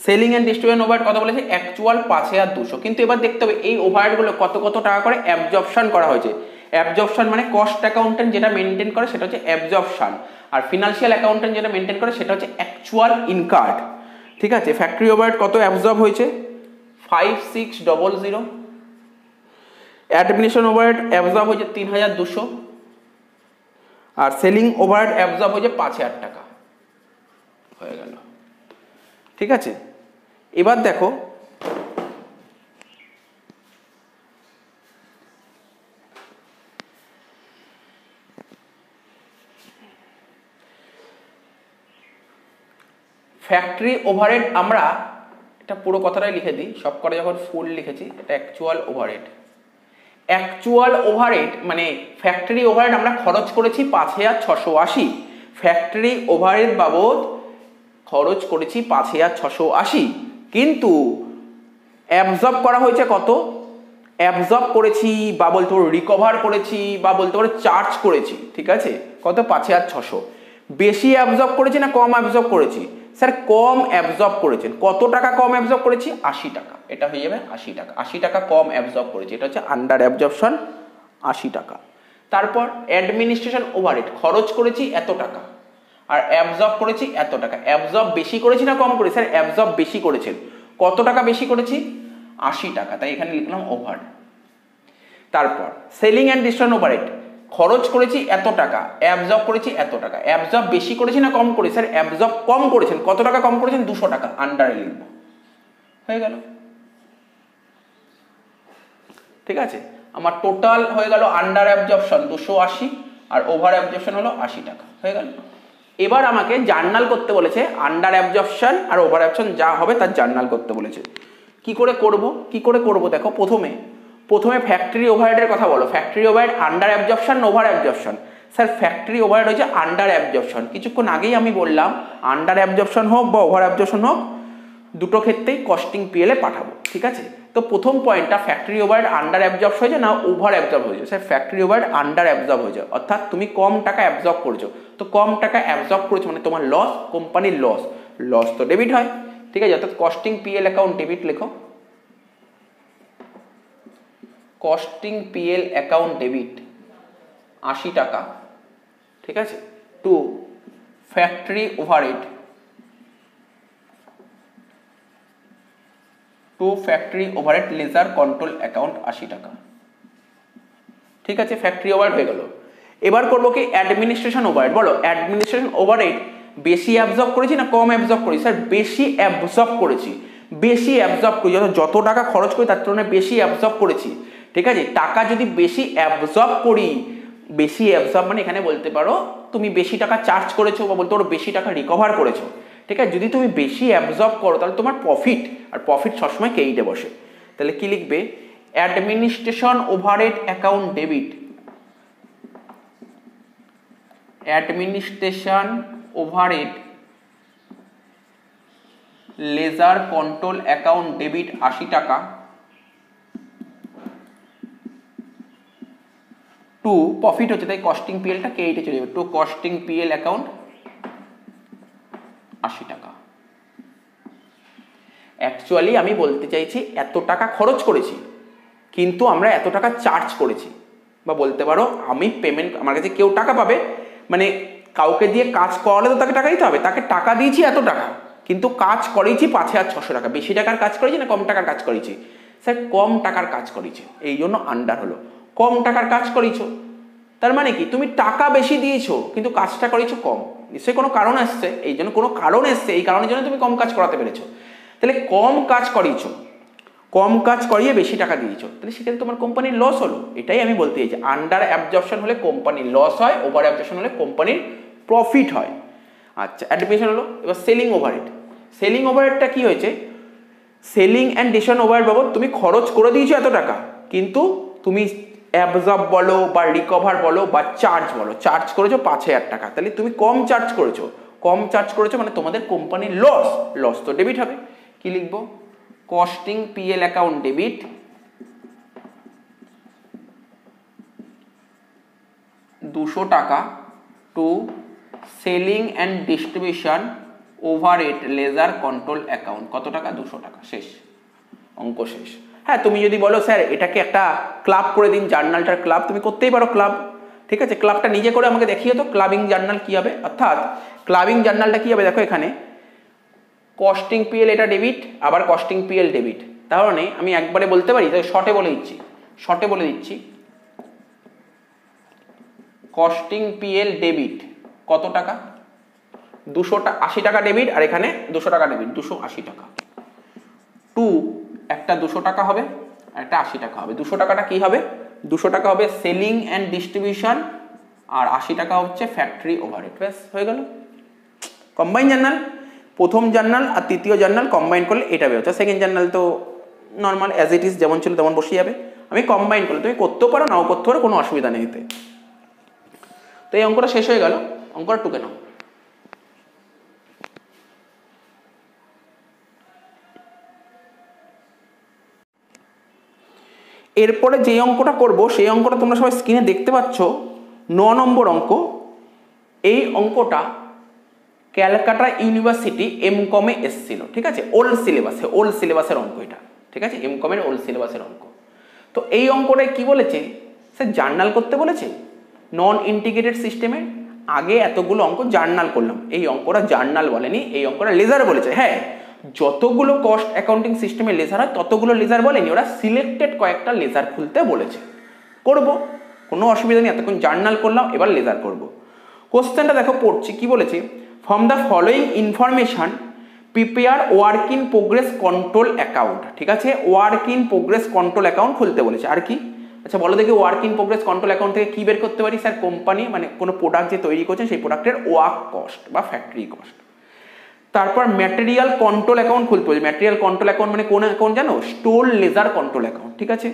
Selling and distribution overhead কত বলেছে, অ্যাকচুয়াল 5200। কিন্তু এবার দেখতে হবে এই ওভারহেডগুলো কত কত টাকা করে অ্যাবজর্পশন করা হয়েছে। অ্যাবজর্পশন মানে কস্ট অ্যাকাউন্টেন্ট যেটা মেনটেন করে সেটা হচ্ছে অ্যাবজর্পশন, আর ফিনান্সিয়াল অ্যাকাউন্টেন্ট যেটা মেনটেন করে সেটা হচ্ছে অ্যাকচুয়াল ইনকাট, ঠিক আছে। ফ্যাক্টরি ওভারহেড কত অ্যাবজর্ব হয়েছে, 5600। অ্যাডমিনিস্ট্রেশন ওভারহেড অ্যাবজর্ব হয়েছে 3200, আর সেলিং ওভারহেড অ্যাবজর্ব হয়েছে 5000 টাকা, হয়ে গেল, ঠিক আছে। এবার দেখো ফ্যাক্টরি ওভারহেড, আমরা এটা পুরো কথাটাই লিখে দিই, সব করে যখন ফুল লিখেছি, এটা অ্যাকচুয়াল ওভারহেড। অ্যাকচুয়াল ওভারহেড মানে ফ্যাক্টরি ওভারহেড আমরা খরচ করেছি 5680, ফ্যাক্টরি ওভারহেড বাবদ খরচ করেছি 5680, কিন্তু অ্যাবজর্ব করা হয়েছে কত, অ্যাবজর্ব করেছি বা বলতে পারো রিকভার করেছি বা বলতে পারো চার্জ করেছি, ঠিক আছে, কত 5600। বেশি অ্যাবজর্ব করেছি না কম অ্যাবজর্ব করেছি, স্যার কম অ্যাবজর্ব করেছেন। কত টাকা কম অ্যাবজর্ব করেছি, 80 টাকা, এটা হয়ে যাবে 80 টাকা, 80 টাকা কম অ্যাবজর্ব করেছি, এটা হচ্ছে আন্ডার অ্যাবজর্পশন 80 টাকা। তারপর অ্যাডমিনিস্ট্রেশন ওভারহেড খরচ করেছি এত টাকা আর অ্যাবজর্ব করেছি এত টাকা। অ্যাবজর্ব বেশি করেছি না কম করেছি, স্যার অ্যাবজর্ব বেশি করেছেন। কত টাকা বেশি করেছি, 80 টাকা, তাই এখানে লিখলাম ওভার। তারপর সেলিং অ্যান্ড ডিস্ট্রিবিউশন ওভারহেড খরচ করেছি এত টাকা, অ্যাবজর্ব করেছি এত টাকা। অ্যাবজর্ব বেশি করেছি না কম করেছি, স্যার অ্যাবজর্ব কম করেছেন। কত টাকা কম করেছেন, 200 টাকা, আন্ডারে লিখবো, হয়ে গেল, ঠিক আছে। আমার টোটাল হয়ে গেল আন্ডার অ্যাবজর্পশন 280 আর ওভার অ্যাবজর্পশন হলো 80 টাকা, হয়ে গেল। এবার আমাকে জার্নাল করতে বলেছে, আন্ডার অ্যাবজর্পশন আর ওভার অ্যাবজর্পশন যা হবে তার জার্নাল করতে বলেছে। কি করে করব, দেখো প্রথমে ফ্যাক্টরি ওভারহেডের কথা বলো। Factory overhead under absorption over absorption, sir factory overhead হচ্ছে আন্ডার অ্যাবজর্পশন। কিছুক্ষণ আগেই আমি বললাম আন্ডার অ্যাবজর্পশন হোক বা ওভার অ্যাবজর্পশন হোক দুটো ক্ষেত্রেই কস্টিং পিএল এ পাঠাবো, ঠিক আছে। তো প্রথম পয়েন্টটা ফ্যাক্টরি ওভারহেড আন্ডার অ্যাবজর্ব হয়েছে না ওভার অ্যাবজর্ব হয়েছে, sir factory overhead under absorb হয়েছে, অর্থাৎ তুমি কম টাকা অ্যাবজর্ব করেছো। তো কম টাকা অ্যাবজর্ব করেছো মানে তোমার লস, কোম্পানির লস, লস তো ডেবিট হয়, ঠিক আছে, অর্থাৎ কস্টিং পিএল অ্যাকাউন্ট ডেবিট লেখো, কস্টিং পিএল অ্যাকাউন্ট ডেবিট 80 টাকা, ঠিক আছে, to factory overhead, to factory overhead ledger control account 80 টাকা, ঠিক আছে, ফ্যাক্টরি ওভারহেড হয়ে গেল। এবার করবো কি অ্যাডমিনিস্ট্রেশন ওভারহেড, বলো অ্যাডমিনিস্ট্রেশন ওভারহেড বেশি অ্যাবজর্ব করেছি না কম অ্যাবজর্ব করেছি? স্যার বেশি অ্যাবজর্ব করেছি, বেশি অ্যাবজর্ব করেছি, যত টাকা খরচ করি তার তুলনায় বেশি অ্যাবজর্ব করেছি, ঠিক আছে। টাকা যদি বেশি অ্যাবজর্ব করি, বেশি অ্যাবজর্ব মানে এখানে বলতে পারো তুমি বেশি টাকা চার্জ করেছো বা বলতে পারো বেশি টাকা রিকভার করেছো, ঠিক আছে। যদি তুমি বেশি অ্যাবজর্ব করো তাহলে তোমার প্রফিট, আর প্রফিট সবসময় কেইটে বসে, তাহলে কি লিখবে administration overhead account debit, administration overhead ledger control account debit 80 টাকা, টু প্রফিট হচ্ছে তাই কস্টিং পিএলটা কেইটে চলে যাবে, টু কস্টিং পিএল অ্যাকাউন্ট 80 টাকা। অ্যাকচুয়ালি আমি বলতে চাইছি এত টাকা খরচ করেছি কিন্তু আমরা এত টাকা চার্জ করেছি, বা বলতে পারো আমি পেমেন্ট, আমার কাছে কেউ টাকা পাবে মানে কাউকে দিয়ে কাজ করালে তো তাকে টাকা দিতে হবে, তাকে টাকা দিয়েছি এত টাকা কিন্তু কাজ করেছি 5600 টাকা, বেশি টাকার কাজ করেছি না কম টাকার কাজ করেছি? স্যার কম টাকার কাজ করেছি, এই জন্য আন্ডার হলো, কম টাকার কাজ করেছো তার মানে কি তুমি টাকা বেশি দিয়েছো কিন্তু কাজটা করেছো কম, নিশ্চয়ই কোনো কারণ আসছে, এই জন্য কোনো কারণ এসছে, এই কারণের জন্য তুমি কম কাজ করাতে পেরেছো। তাহলে কম কাজ করিয়েছো, কম কাজ করিয়ে বেশি টাকা দিয়েছো, তাহলে সেক্ষেত্রে তোমার কোম্পানির লস হলো, এটাই আমি বলতে চাইছি। আন্ডার অ্যাবজর্পশন হলে কোম্পানির লস হয়, ওভার অ্যাবজর্পশন হলে কোম্পানির প্রফিট হয়। আচ্ছা অ্যাডমিনিস্ট্রেশন হলো। এবার সেলিং ওভারহেড, সেলিং ওভারহেডটা কি হয়েছে? সেলিং অ্যান্ড ডিস্ট্রিবিউশন ওভারহেড বাবদ তুমি খরচ করে দিয়েছো এত টাকা কিন্তু তুমি অ্যাবজর্ব বলো বা রিকভার বলো বা চার্জ বলো, চার্জ করেছো 5000 টাকা, তাহলে তুমি কম চার্জ করেছো, কম চার্জ করেছো মানে তোমাদের কোম্পানির লস, লস তো ডেবিট হবে। কি লিখবো? কস্টিং পিএল অ্যাকাউন্ট ডেবিট 200 টাকা to selling and distribution overhead ledger control account, কত টাকা? 200 টাকা, শেষ, অঙ্ক শেষ। হ্যাঁ তুমি যদি বলো স্যার এটাকে একটা ক্লাব করে দিন, জার্নালটার ক্লাব, তুমি করতেই পারো ক্লাব, ঠিক আছে, ক্লাবটা নিজে করে আমাকে দেখিয়ে তো ক্লাবিং জার্নাল কি হবে, অর্থাৎ ক্লাবিং জার্নালটা কি হবে দেখো এখানে কস্টিং পিএল এটা ডেবিট, আবার কস্টিং পিএল ডেবিট, তাহলে আমি একবারে বলতে পারি, শর্টে বলে দিচ্ছি, শর্টে বলে দিচ্ছি কস্টিং পিএল ডেবিট কত টাকা? 280 টাকা ডেবিট, আর এখানে 200 টাকা ডেবিট, 280 টাকা, টু একটা 200 টাকা হবে আর একটা 80 টাকা হবে। 200 টাকাটা কি হবে? 200 টাকা হবে সেলিং অ্যান্ড ডিস্ট্রিবিউশন আর 80 টাকা হচ্ছে ফ্যাক্টরি ওভারহেড, ব্যাস হয়ে গেল। কম্বাইন জার্নাল, প্রথম জার্নাল আর তৃতীয় জার্নাল কম্বাইন করলে এটা বেরোচ্ছে, সেকেন্ড জার্নাল তো নর্মাল অ্যাজ ইট ইজ যেমন ছিল তেমন বসে যাবে, আমি কম্বাইন করলে তুমি করতেও পারো নাও করতে পারো, কোনো অসুবিধা নেই এতে। তো এই অঙ্কটা শেষ হয়ে গেল, অঙ্কটা টুকে নাও। এরপরে যে অঙ্কটা করব সেই অঙ্কটা তোমরা সবাই স্ক্রিনে দেখতে পাচ্ছ, 9 নম্বর অঙ্ক। এই অঙ্কটা ক্যালকাটা ইউনিভার্সিটি এমকমে এসেছিল, ঠিক আছে, ওল্ড সিলেবাসে, ওল্ড সিলেবাসের অঙ্ক এটা, ঠিক আছে, এমকমের ওল্ড সিলেবাসের অঙ্ক। তো এই অঙ্কটায় কি বলেছে স্যার? জার্নাল করতে বলেছে নন ইন্টিগ্রেটেড সিস্টেমে। আগে এতগুলো অঙ্ক জার্নাল করলাম, এই অঙ্কটা জার্নাল বলেনি, এই অঙ্কটা লেজার বলেছে। হ্যাঁ যতগুলো কস্ট অ্যাকাউন্টিং সিস্টেমে লেজার হয় ততগুলো লেজার বলেনি, ওরা সিলেক্টেড কয়েকটা লেজার খুলতে বলেছে, করব, কোনো অসুবিধা নেই, এতক্ষণ জার্নাল করলাম, এবার লেজার করব। কোশ্চেনটা দেখো পড়ছি, কি বলেছে? From the following information prepare work in progress control account, ঠিক আছে, work in progress control account খুলতে বলেছে। আর কি? আচ্ছা বলো দেখি work in progress control account থেকে কি বের করতে পারি? স্যার কোম্পানি মানে কোনো প্রোডাক্ট যে তৈরি করছেন সেই প্রোডাক্টের ওয়ার্ক কস্ট বা ফ্যাক্টরি কস্ট। তারপর ম্যাটেরিয়াল কন্ট্রোল অ্যাকাউন্ট খুলতে বলেছে। ম্যাটেরিয়াল কন্ট্রোল অ্যাকাউন্ট মানে কোন অ্যাকাউন্ট জানো? স্টোর লেজার কন্ট্রোল অ্যাকাউন্ট, ঠিক আছে।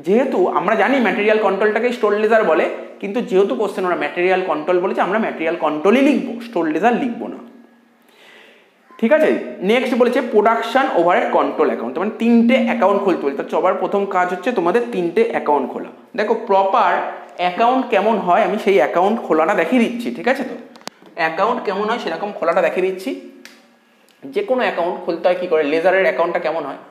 যেহেতু আমরা জানি ম্যাটেরিয়াল কন্ট্রোলটাকে স্টোর লেজার বলে, কিন্তু যেহেতু কোশ্চেন ওরা ম্যাটেরিয়াল কন্ট্রোল বলেছে আমরা ম্যাটেরিয়াল কন্ট্রোলই লিখবো, স্টোর লেজার লিখবো না, ঠিক আছে। নেক্সট বলেছে প্রোডাকশন ওভারহেড কন্ট্রোল অ্যাকাউন্ট, মানে 3টে অ্যাকাউন্ট খুলতে বলেছে। তার সবার প্রথম কাজ হচ্ছে তোমাদের 3টে অ্যাকাউন্ট খোলা। দেখো প্রপার অ্যাকাউন্ট কেমন হয় আমি সেই অ্যাকাউন্ট খোলাটা দেখিয়ে দিচ্ছি, ঠিক আছে। তো অ্যাকাউন্ট কেমন হয় সেরকম খোলাটা দেখিয়ে দিচ্ছি। যে কোনো অ্যাকাউন্ট খুলতে হয় কি করে, লেজারের অ্যাকাউন্টটা কেমন হয়,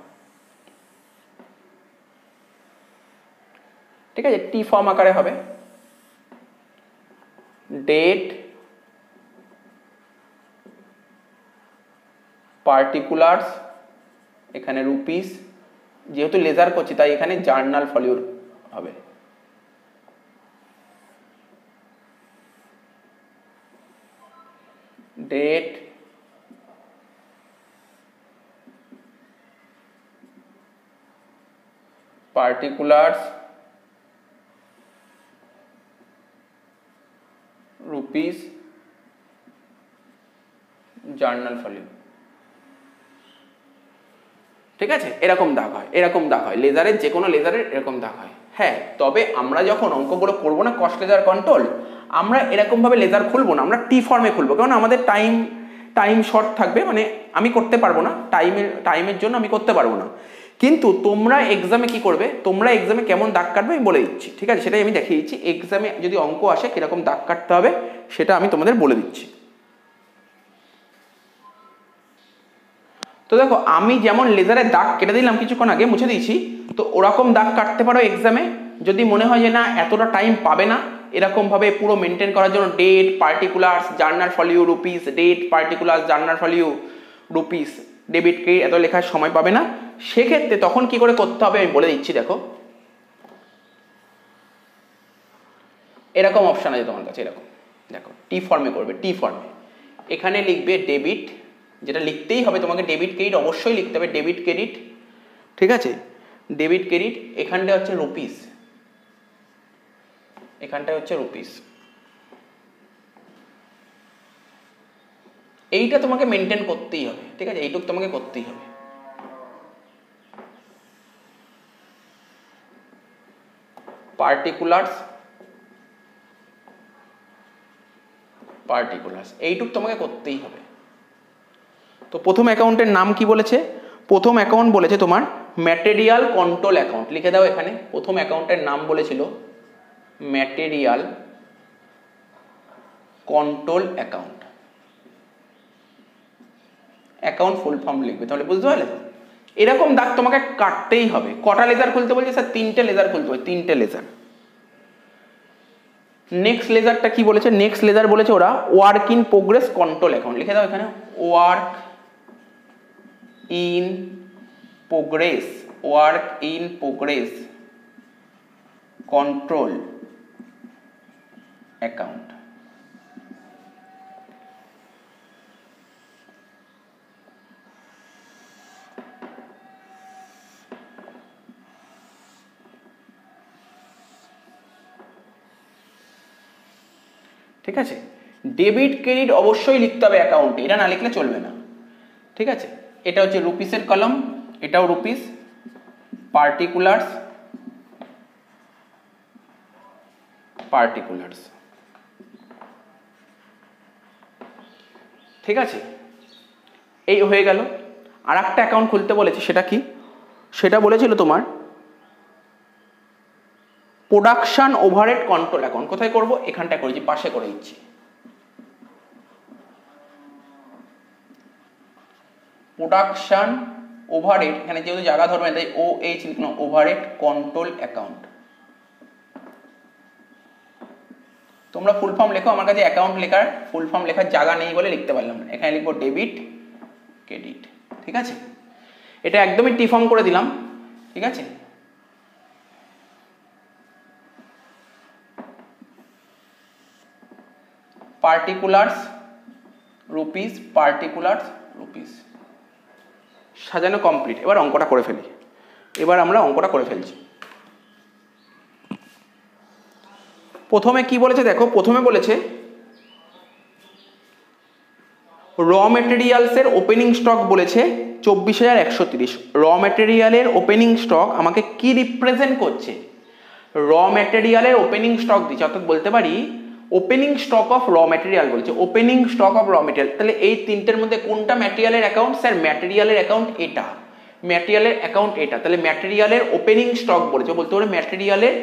ঠিক আছে, টি ফর্ম আকারে হবে, ডেট, পার্টিকুলার্স, এখানে রুপিস, যেহেতু লেজার করছি তাই এখানে জার্নাল ফলিউর হবে, ডেট, পার্টিকুলার্স, রুপিস, জার্নাল ফলিউর, ঠিক আছে, এরকম দাগ হয়, এরকম দাগ হয় লেজারের, যে কোনো লেজারের এরকম দাগ হয়। হ্যাঁ, তবে আমরা যখন অঙ্কগুলো করবো না কস্ট লেজার কন্ট্রোল, আমরা এরকমভাবে লেজার খুলবো না, আমরা টি ফর্মে খুলবো, কারণ আমাদের টাইম শর্ট থাকবে, মানে আমি করতে পারবো না, টাইমের জন্য আমি করতে পারবো না। কিন্তু তোমরা এক্সামে কি করবে, তোমরা এক্সামে কেমন দাগ কাটবে আমি বলে দিচ্ছি, ঠিক আছে, সেটাই আমি দেখিয়ে দিচ্ছি। এক্সামে যদি অঙ্ক আসে কিরকম দাগ কাটতে হবে সেটা আমি তোমাদের বলে দিচ্ছি। তো দেখো, আমি যেমন লেজারের দাগ কেটে দিলাম কিছুক্ষণ আগে, মুছে দিয়েছি, তো ওরকম দাগ কাটতে পারো এক্সামে, যদি মনে হয় যে না এতটা টাইম পাবে না এরকমভাবে পুরো মেনটেন করার জন্য, date, particulars, journal value, rupees, date, particulars, journal value, rupees, debit credit এত লেখার সময় পাবে না, সেক্ষেত্রে তখন কি করে করতে হবে আমি বলে দিচ্ছি। দেখো এরকম অপশন আছে তোমার কাছে, এরকম দেখো, টি ফর্মে করবে, টি ফর্মে এখানে লিখবে ডেবিট, যেটা লিখতেই হবে তোমাকে, ডেবিট ক্রেডিট অবশ্যই লিখতে হবে, ডেবিট ক্রেডিট, ঠিক আছে, ডেবিট ক্রেডিট, এখানটা হচ্ছে রুপিস, এখানটা হচ্ছে রুপিস, এইটা তোমাকে মেনটেন করতেই হবে, ঠিক আছে, এইটুকু তোমাকে করতেই হবে। পার্টিকুলার্স, এইটুকু তোমাকে করতেই হবে। তো প্রথম অ্যাকাউন্টের নাম কি বলেছে, প্রথম অ্যাকাউন্ট বলেছে তোমার ম্যাটেরিয়াল কন্ট্রোল অ্যাকাউন্ট, লিখে দাও এখানে, প্রথম অ্যাকাউন্টের নাম বলেছিল material control account, account full form লিখবে, তাহলে বুঝতে পারলে তো। এরকম দাগ তোমাকে কাটতেই হবে। কটা লেজার খুলতে বলছে স্যার, 3টে লেজার খুলতে হবে, 3টে লেজার। নেক্সট লেজারটা কি বলেছে, নেক্সট লেজার বলেছে ওরা work in progress control account, লিখে দাও এখানে work in progress, work in progress control account. ঠিক আছে, ডেবিট ক্রেডিট অবশ্যই লিখতে হবে অ্যাকাউন্টে, এটা না লিখলে চলবে না, ঠিক আছে। এটা হচ্ছে রুপিসের কলম, এটাও রুপিস, পার্টিকুলার্স, ঠিক আছে, এই হয়ে গেল। আর একটা অ্যাকাউন্ট খুলতে বলেছে, সেটা কি, সেটা বলেছিল তোমার প্রোডাকশন ওভারহেড কন্ট্রোল অ্যাকাউন্ট। কোথায় করব, এখানটা করেছি, পাশে করে দিচ্ছি, প্রোডাকশন ওভারহেড, এখানে যেহেতু জায়গা ধরবে তাই OH লিখলাম, ওভারহেড কন্ট্রোল অ্যাকাউন্ট। তোমরা ফুল ফর্ম লেখো, আমার কাছে অ্যাকাউন্ট লেখার ফুল ফর্ম লেখার জায়গা নেই বলে লিখতে পারলাম না, এখানে লিখবো ডেবিট ক্রেডিট, ঠিক আছে। এটা একদমই টি ফর্ম করে দিলাম, ঠিক আছে। পার্টিকুলার্স রুপিস, পার্টিকুলার্স রুপিস, সাজানো কমপ্লিট। এবার অঙ্কটা করে ফেলি, এবার আমরা অঙ্কটা করে ফেলছি। প্রথমে কি বলেছে দেখো, প্রথমে বলেছে র মেটেরিয়ালসের ওপেনিং স্টক বলেছে 24,130। র মেটেরিয়ালের ওপেনিং স্টক আমাকে কি রিপ্রেজেন্ট করছে, র মেটেরিয়ালের ওপেনিং স্টক দিচ্ছে, অর্থাৎ বলতে পারি opening stock of raw material বলছে, opening stock of raw material. তাহলে এই তিনটের মধ্যে কোনটা ম্যাটেরিয়ালের অ্যাকাউন্ট, স্যার ম্যাটেরিয়ালের অ্যাকাউন্ট এটা, ম্যাটেরিয়ালের অ্যাকাউন্ট এটা, তাহলে ম্যাটেরিয়ালের ওপেনিং স্টক বলেছে, বলতে পারে ম্যাটেরিয়ালের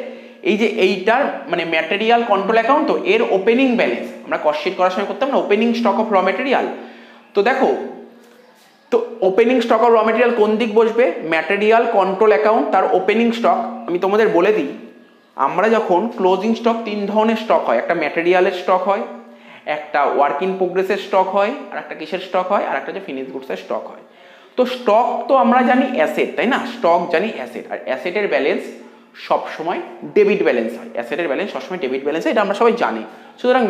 এই যে এইটার মানে ম্যাটেরিয়াল কন্ট্রোল অ্যাকাউন্ট, তো এর ওপেনিং ব্যালেন্স আমরা কস্ট শিট করার সময় করতাম না, opening stock of raw material. তো দেখো তো ওপেনিং স্টক আর র মেটেরিয়াল কোন দিক বসবে? ম্যাটেরিয়াল কন্ট্রোল অ্যাকাউন্ট তার ওপেনিং স্টক। আমি তোমাদের বলে দিই, আমরা যখন ক্লোজিং স্টক 3 ধরনের স্টক হয়, একটা ম্যাটেরিয়ালের স্টক হয়, একটা ওয়ার্ক ইন প্রোগ্রেসের স্টক হয়, আর একটা কিসের স্টক হয়, আর একটা যে ফিনিশ গুডসের স্টক হয়। তো স্টক তো আমরা জানি অ্যাসেট, তাই না? স্টক জানি অ্যাসেট, আর অ্যাসেটের ব্যালেন্স সবসময় ডেবিট ব্যালেন্স হয়। অ্যাসেটের ব্যালেন্স সবসময় ডেবিট ব্যালেন্স হয়, এটা আমরা সবাই জানি। সুতরাং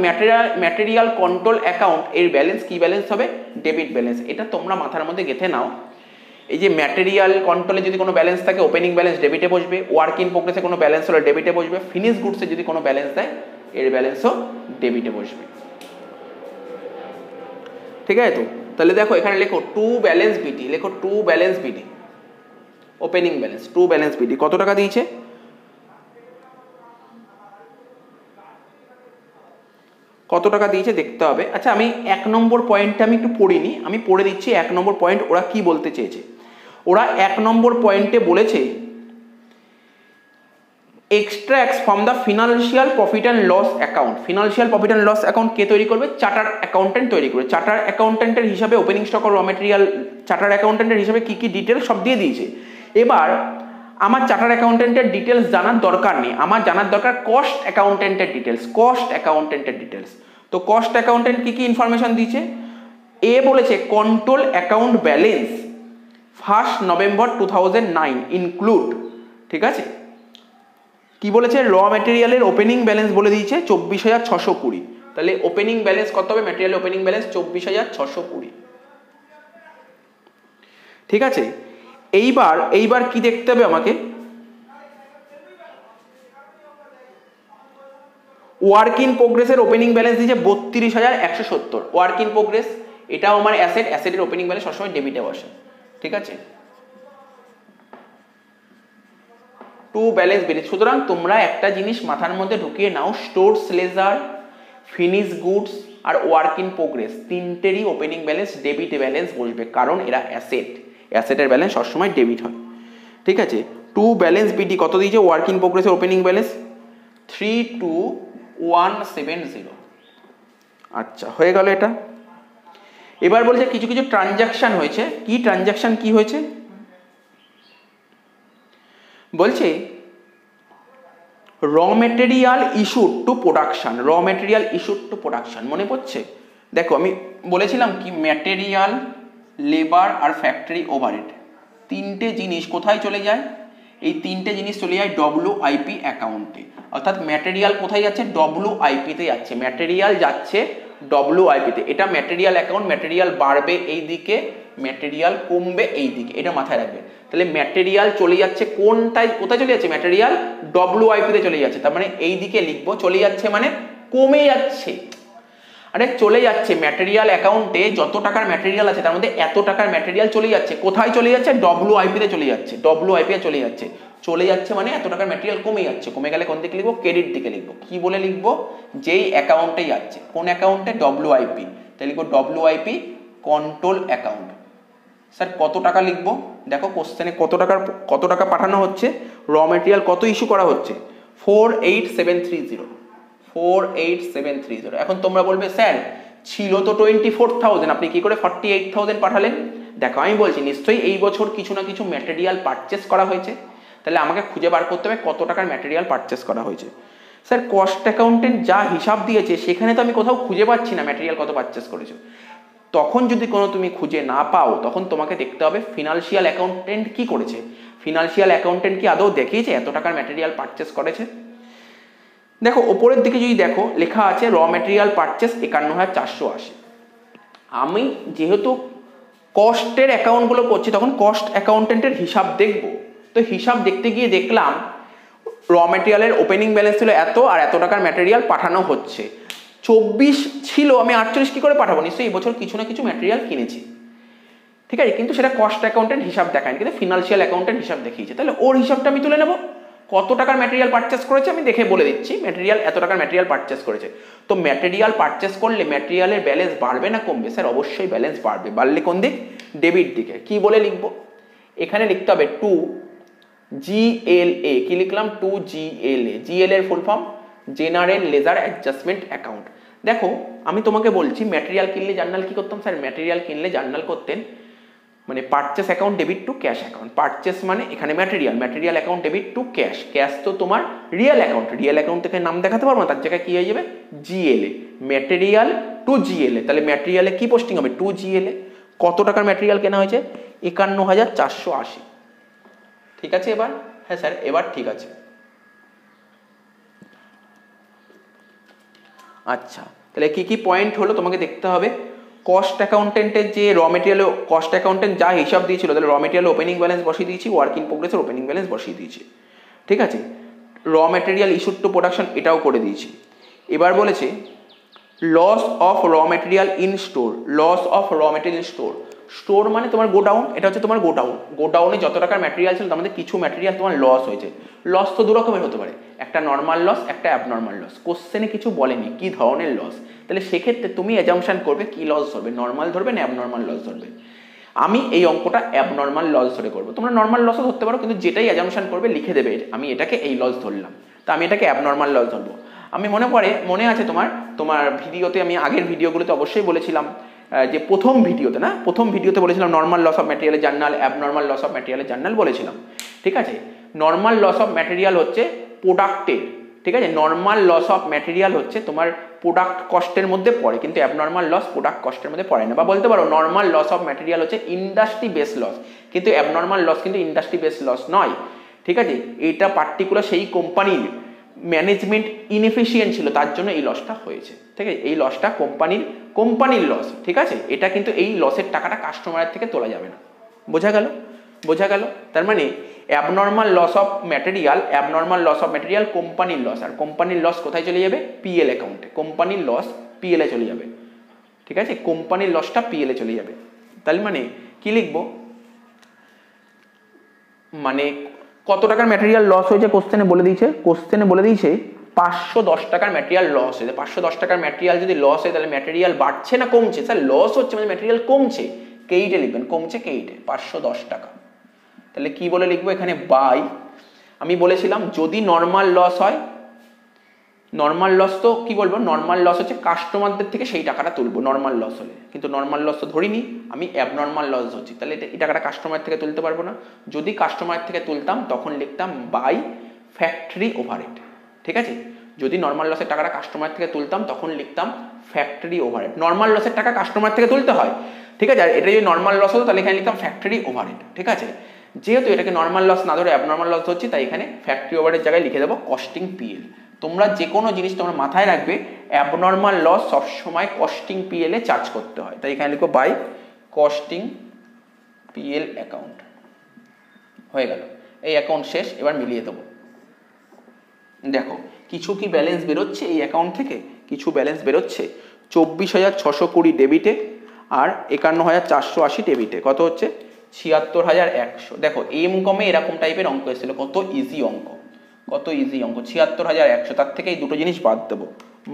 ম্যাটেরিয়াল কন্ট্রোল অ্যাকাউন্ট এর ব্যালেন্স কি ব্যালেন্স হবে? Debit balance. এটা তোমরা মাথার মধ্যে গেঁথে নাও। এই যে ম্যাটেরিয়াল কন্ট্রোলে যদি কোনো ব্যালেন্স থাকে ওপেনিং ব্যালেন্স ডেবিটে বসবে, ওয়ার্ক ইন প্রোগ্রেসে কোনো ব্যালেন্স হলে ডেবিটে বসবে, ফিনিশ গুডসে যদি কোনো ব্যালেন্স দেয় এর ব্যালেন্সও ডেবিটে বসবে। ঠিক আছে? তো তাহলে দেখো এখানে লেখো টু ব্যালেন্স বিটি, লেখো টু ব্যালেন্স বিটি, ওপেনিং ব্যালেন্স টু ব্যালেন্স বিটি কত টাকা দিয়েছে? কত টাকা দিয়েছে দেখতে হবে। আচ্ছা, আমি 1 নম্বর পয়েন্টটা আমি একটু পড়িনি, আমি পড়ে দিচ্ছি 1 নম্বর পয়েন্ট ওরা কি বলতে চেয়েছে। ওরা 1 নম্বর পয়েন্টে বলেছে extracts from the financial profit and loss account. Financial profit and loss account কে তৈরি করবে? চার্টার অ্যাকাউন্টেন্ট তৈরি করবে। চার্টার অ্যাকাউন্টেন্টের হিসাবে ওপেনিং স্টক আর র মেটেরিয়াল, চার্টার অ্যাকাউন্টেন্টের হিসাবে কি কি ডিটেলস সব দিয়ে দিয়েছে। এবার আমার চার্টার অ্যাকাউন্টেন্টের ডিটেলস জানার দরকার নেই, আমার জানার দরকার কস্ট অ্যাকাউন্টেন্টের ডিটেলস। কস্ট অ্যাকাউন্টেন্টের ডিটেলস, তো কস্ট অ্যাকাউন্টেন্ট কি কি ইনফরমেশন দিয়েছে? এ বলেছে control account balance 1 November 2009 include, ঠিক আছে। কি বলেছে? র মেটেরিয়ালের ওপেনিং ব্যালেন্স বলে দিয়েছে 24,620। তাহলে ওপেনিং ব্যালেন্স কত হবে? Material opening balance 24,620। ঠিক আছে, এইবার কি দেখতে হবে আমাকে? ওয়ার্ক ইন প্রোগ্রেসের ওপেনিং ব্যালেন্স দিয়েছে 32,170। ওয়ার্ক ইন প্রোগ্রেস এটাও আমার অ্যাসেট, অ্যাসেটের ওপেনিং ব্যালেন্স সবসময় ডেবিটে বসে। ঠিক আছে, টু ব্যালেন্স বেরিয়ে। সুতরাং তোমরা একটা জিনিস মাথার মধ্যে ঢুকিয়ে নাও, স্টোরস লেজার, ফিনিশ গুডস আর ওয়ার্ক ইন প্রোগ্রেস তিনটেরই ওপেনিং ব্যালেন্স ডেবিট ব্যালেন্স বসবে, কারণ এরা অ্যাসেট, অ্যাসেটের ব্যালেন্স সবসময় ডেবিট হয়। ঠিক আছে, টু ব্যালেন্স বিডি কত দিয়েছে? ওয়ার্ক ইন প্রোগ্রেসের ওপেনিং ব্যালেন্স 32170। আচ্ছা, হয়ে গেল এটা। এবার বলছে কিছু কিছু ট্রানজাকশন হয়েছে। কি ট্রানজাকশন কি হয়েছে? বলছে র মেটেরিয়াল ইস্যুড টু প্রোডাকশন। র মেটেরিয়াল ইস্যুড টু প্রোডাকশন মনে পড়ছে? দেখো আমি বলেছিলাম কি ম্যাটেরিয়াল, লেবার আর ফ্যাক্টরি ওভারহেড তিনটে জিনিস কোথায় চলে যায়? এই তিনটে জিনিস চলে যায় WIP অ্যাকাউন্টে। অর্থাৎ ম্যাটেরিয়াল কোথায় যাচ্ছে? WIP তে যাচ্ছে। ম্যাটেরিয়াল যাচ্ছে WIP তে। এটা ম্যাটেরিয়াল অ্যাকাউন্ট, ম্যাটেরিয়াল বাড়বে এই দিকে, ম্যাটেরিয়াল কমবে এই দিকে, এটা মাথায় রাখবে। তাহলে ম্যাটেরিয়াল চলে যাচ্ছে কোনটায়? কোথায় চলে যাচ্ছে? ম্যাটেরিয়াল WIP তে চলে যাচ্ছে। তার মানে এই দিকে লিখবো চলে যাচ্ছে মানে কমে যাচ্ছে। আরে চলে যাচ্ছে ম্যাটেরিয়াল অ্যাকাউন্টে যত টাকার ম্যাটেরিয়াল আছে তার মধ্যে এত টাকার ম্যাটেরিয়াল চলে যাচ্ছে। কোথায় চলে যাচ্ছে? WIP তে চলে যাচ্ছে। WIP এ চলে যাচ্ছে, চলে যাচ্ছে মানে এত টাকার ম্যাটেরিয়াল কমে যাচ্ছে। কমে গেলে কোন দিকে লিখবো? ক্রেডিট দিকে লিখবো। কি বলে লিখবো? যেই অ্যাকাউন্টে যাচ্ছে। কোন অ্যাকাউন্টে? WIP। তাই লিখবো WIP কন্ট্রোল অ্যাকাউন্ট। স্যার কত টাকা লিখবো? দেখো কোশ্চেনে কত টাকা পাঠানো হচ্ছে, র মেটেরিয়াল কত ইস্যু করা হচ্ছে? 48730। 48730। এখন তোমরা বলবে স্যার ছিল তো 24,000, আপনি কি করে 48,000 পাঠালেন? দেখো আমি বলছি নিশ্চয়ই এই বছর কিছু না কিছু ম্যাটেরিয়াল পারচেস করা হয়েছে। তাহলে আমাকে খুঁজে বার করতে হবে কত টাকার ম্যাটেরিয়াল পারচেস করা হয়েছে। স্যার কস্ট অ্যাকাউন্টেন্ট যা হিসাব দিয়েছে সেখানে তো আমি কোথাও খুঁজে পাচ্ছি না ম্যাটেরিয়াল কত পারচেস করেছে। তখন যদি কোনো তুমি খুঁজে না পাও তখন তোমাকে দেখতে হবে ফিনান্সিয়াল অ্যাকাউন্টেন্ট কি করেছে। ফিনান্সিয়াল অ্যাকাউন্টেন্ট কি আদৌ দেখিয়েছে এত টাকার ম্যাটেরিয়াল পারচেস করেছে? দেখো ওপরের দিকে যদি দেখো লেখা আছে র মেটেরিয়াল পারচেস 51,480। আমি যেহেতু কস্টের অ্যাকাউন্টগুলো করছি তখন কস্ট অ্যাকাউন্টেন্টের হিসাব দেখব। তো হিসাব দেখতে গিয়ে দেখলাম র মেটেরিয়ালের ওপেনিং ব্যালেন্স ছিল এত, আর এত টাকার ম্যাটেরিয়াল পাঠানো হচ্ছে। 24 ছিল, আমি 48 কি করে পাঠাবো? নিশ্চয়ই এই বছর কিছু না কিছু ম্যাটেরিয়াল কিনেছি। ঠিক আছে, কিন্তু সেটা কস্ট অ্যাকাউন্টেন্ট হিসাব দেখায়নি, কিন্তু ফিনান্সিয়াল অ্যাকাউন্টেন্ট হিসাব দেখিয়েছে। তাহলে ওর হিসাবটা আমি তুলে নেব। কত টাকার ম্যাটেরিয়াল পারচেস করেছে আমি দেখে বলে দিচ্ছি। ম্যাটেরিয়াল এত টাকার ম্যাটেরিয়াল পারচেস করেছে। তো ম্যাটেরিয়াল পারচেস করলে ম্যাটেরিয়ালের ব্যালেন্স বাড়বে না কমবে? স্যার অবশ্যই ব্যালেন্স বাড়বে। বাড়লে কোন দিক? ডেবিট দিকে। কি বলে লিখবো? এখানে লিখতে হবে 2GLA। কি লিখলাম? 2GLA। GLA এর full form general ledger adjustment account. দেখো আমি তোমাকে বলছি ম্যাটেরিয়াল কিনলে জার্নাল কি করতাম? স্যার ম্যাটেরিয়াল কিনলে জার্নাল করতেন মানে purchase account debit to cash account. Purchase মানে এখানে material, material account debit to cash, cash তো তোমার রিয়েল অ্যাকাউন্ট, রিয়েল অ্যাকাউন্ট থেকে নাম দেখাতে পারবো না, তার জায়গায় কি হয়ে যাবে জিএলএ, ম্যাটেরিয়াল টু জিএলএ। তাহলে ম্যাটেরিয়ালে কি পোস্টিং হবে টু জিএলএ। কত টাকার ম্যাটেরিয়াল কেনা হয়েছে 51,480। ঠিক আছে এবার? হ্যাঁ স্যার এবার ঠিক আছে। আচ্ছা তাহলে কি কি পয়েন্ট হলো তোমাকে দেখতে হবে। কস্ট অ্যাকাউন্টেন্টের যে র মেটেরিয়াল, কস্ট অ্যাকাউন্টেন্ট যা হিসাব দিয়েছিল তাহলে র মেটেরিয়াল ওপেনিং ব্যালেন্স বসিয়ে দিয়েছি, ওয়ার্ক ইন প্রোগ্রেসের ওপেনিং ব্যালেন্স বসিয়ে দিয়েছি। ঠিক আছে, র মেটেরিয়াল ইস্যুড টু প্রোডাকশন এটাও করে দিয়েছি। এবার বলেছে loss of raw material in store, loss of raw material in store. Store মানে তোমার গোডাউন, এটা হচ্ছে তোমার গোডাউন, গোডাউনে যত টাকার ম্যাটেরিয়াল ছিল তার মধ্যে কিছু ম্যাটেরিয়াল তোমার লস হয়েছে। লস তো দু রকমের হতে পারে, একটা নর্মাল লস, একটা অ্যাবনর্মাল লস। কোশ্চেনে কিছু বলেনি কি ধরনের লস, তাহলে সেক্ষেত্রে তুমি অ্যাজাম্পশন করবে কি লস ধরবে, নর্মাল ধরবে না অ্যাবনর্মাল লস ধরবে। আমি এই অঙ্কটা অ্যাবনর্মাল লস ধরে করবো, তোমরা নর্মাল লসও ধরতে পারো, কিন্তু যেটাই অ্যাজাম্পশন করবে লিখে দেবে আমি এটাকে এই লস ধরলাম, তো আমি এটাকে অ্যাবনর্মাল লস ধরবো। আমি মনে আছে তোমার ভিডিওতে, আমি আগের ভিডিওগুলোতে অবশ্যই বলেছিলাম যে প্রথম ভিডিওতে বলেছিলাম নর্মাল লস অফ ম্যাটেরিয়ালের জার্নাল, অ্যাবনর্মাল লস অফ ম্যাটেরিয়ালের জার্নাল বলেছিলাম। ঠিক আছে, নর্মাল লস অফ ম্যাটেরিয়াল হচ্ছে প্রোডাক্টের, ঠিক আছে, নর্মাল লস অফ ম্যাটেরিয়াল হচ্ছে তোমার প্রোডাক্ট কস্টের মধ্যে পড়ে, কিন্তু অ্যাবনর্মাল লস প্রোডাক্ট কস্টের মধ্যে পড়ে না। বা বলতে পারো নর্মাল লস অফ ম্যাটেরিয়াল হচ্ছে ইন্ডাস্ট্রি বেস লস, কিন্তু অ্যাবনর্মাল লস কিন্তু ইন্ডাস্ট্রি বেস লস নয়। ঠিক আছে, এটা পার্টিকুলার সেই কোম্পানির ম্যানেজমেন্ট ইনএফিশিয়েন্ট ছিল, তার জন্য এই লসটা হয়েছে। ঠিক আছে, এই লসটা কোম্পানির লস। ঠিক আছে, এটা কিন্তু এই লসের টাকাটা কাস্টমারের থেকে তোলা যাবে না। বোঝা গেল? তার মানে অ্যাবনর্মাল লস অফ ম্যাটেরিয়াল কোম্পানির লস, আর কোম্পানির লস কোথায় চলে যাবে পিএল অ্যাকাউন্টে, কোম্পানির লস পিএল এ চলে যাবে। ঠিক আছে, কোম্পানির লসটা পিএল এ চলে যাবে। তাহলে মানে কি লিখবো, মানে কত টাকার ম্যাটেরিয়াল লস হয়েছে কোশ্চেনে বলে দিয়েছে 510 টাকার ম্যাটেরিয়াল লস হয়েছে। 510 টাকার ম্যাটেরিয়াল যদি লস হয় তাহলে ম্যাটেরিয়াল বাড়ছে না কমছে? স্যার লস হচ্ছে মানে ম্যাটেরিয়াল কমছে, কেইটে লিখবেন, কমছে কেইটে 510 টাকা। তাহলে কি বলে লিখবো এখানে বাই, আমি বলেছিলাম যদি নর্মাল লস হয়, নর্মাল লস তো কি বলবো, নর্মাল লস হচ্ছে কাস্টমারদের থেকে সেই টাকাটা তুলবো নর্মাল লস হলে, কিন্তু নর্মাল লস তো ধরিনি, আমি অ্যাবনর্মাল লস ধরছি, তাহলে এই টাকাটা কাস্টমার থেকে তুলতে পারবো না। যদি কাস্টমার থেকে তুলতাম তখন লিখতাম বাই ফ্যাক্টরি ওভারহেড। ঠিক আছে, যদি নর্মাল লসের টাকাটা কাস্টমার থেকে তুলতাম তখন লিখতাম ফ্যাক্টরি ওভারহেড। নর্মাল লসের টাকা কাস্টমার থেকে তুলতে হয়, ঠিক আছে, আর এটা যদি নর্মাল লস হতো তাহলে এখানে লিখতাম ফ্যাক্টরি ওভারহেড। ঠিক আছে, যেহেতু এটাকে নর্মাল লস না ধরে অ্যাবনর্মাল লস ধরছি, তাই এখানে ফ্যাক্টরি ওভারহেড জায়গায় লিখে দেবো কস্টিং পিএল। তোমরা যে কোনো জিনিস তোমরা মাথায় রাখবে, অ্যাবনর্মাল লস সবসময় কস্টিং পিএল এ চার্জ করতে হয়, তাই এখানে লিখো বাই কস্টিং পিএল অ্যাকাউন্ট। হয়ে গেল, এই অ্যাকাউন্ট শেষ। এবার মিলিয়ে দেবো, দেখো কিছু কি ব্যালেন্স বেরোচ্ছে এই অ্যাকাউন্ট থেকে, কিছু ব্যালেন্স বেরোচ্ছে 24,620 ডেবিটে আর 51,480 ডেবিটে, কত হচ্ছে 76,100। দেখো এম কমে এরকম টাইপের অঙ্ক এসেছিল, কত ইজি অঙ্ক 76,100, তার থেকে এই দুটো জিনিস বাদ দেবো,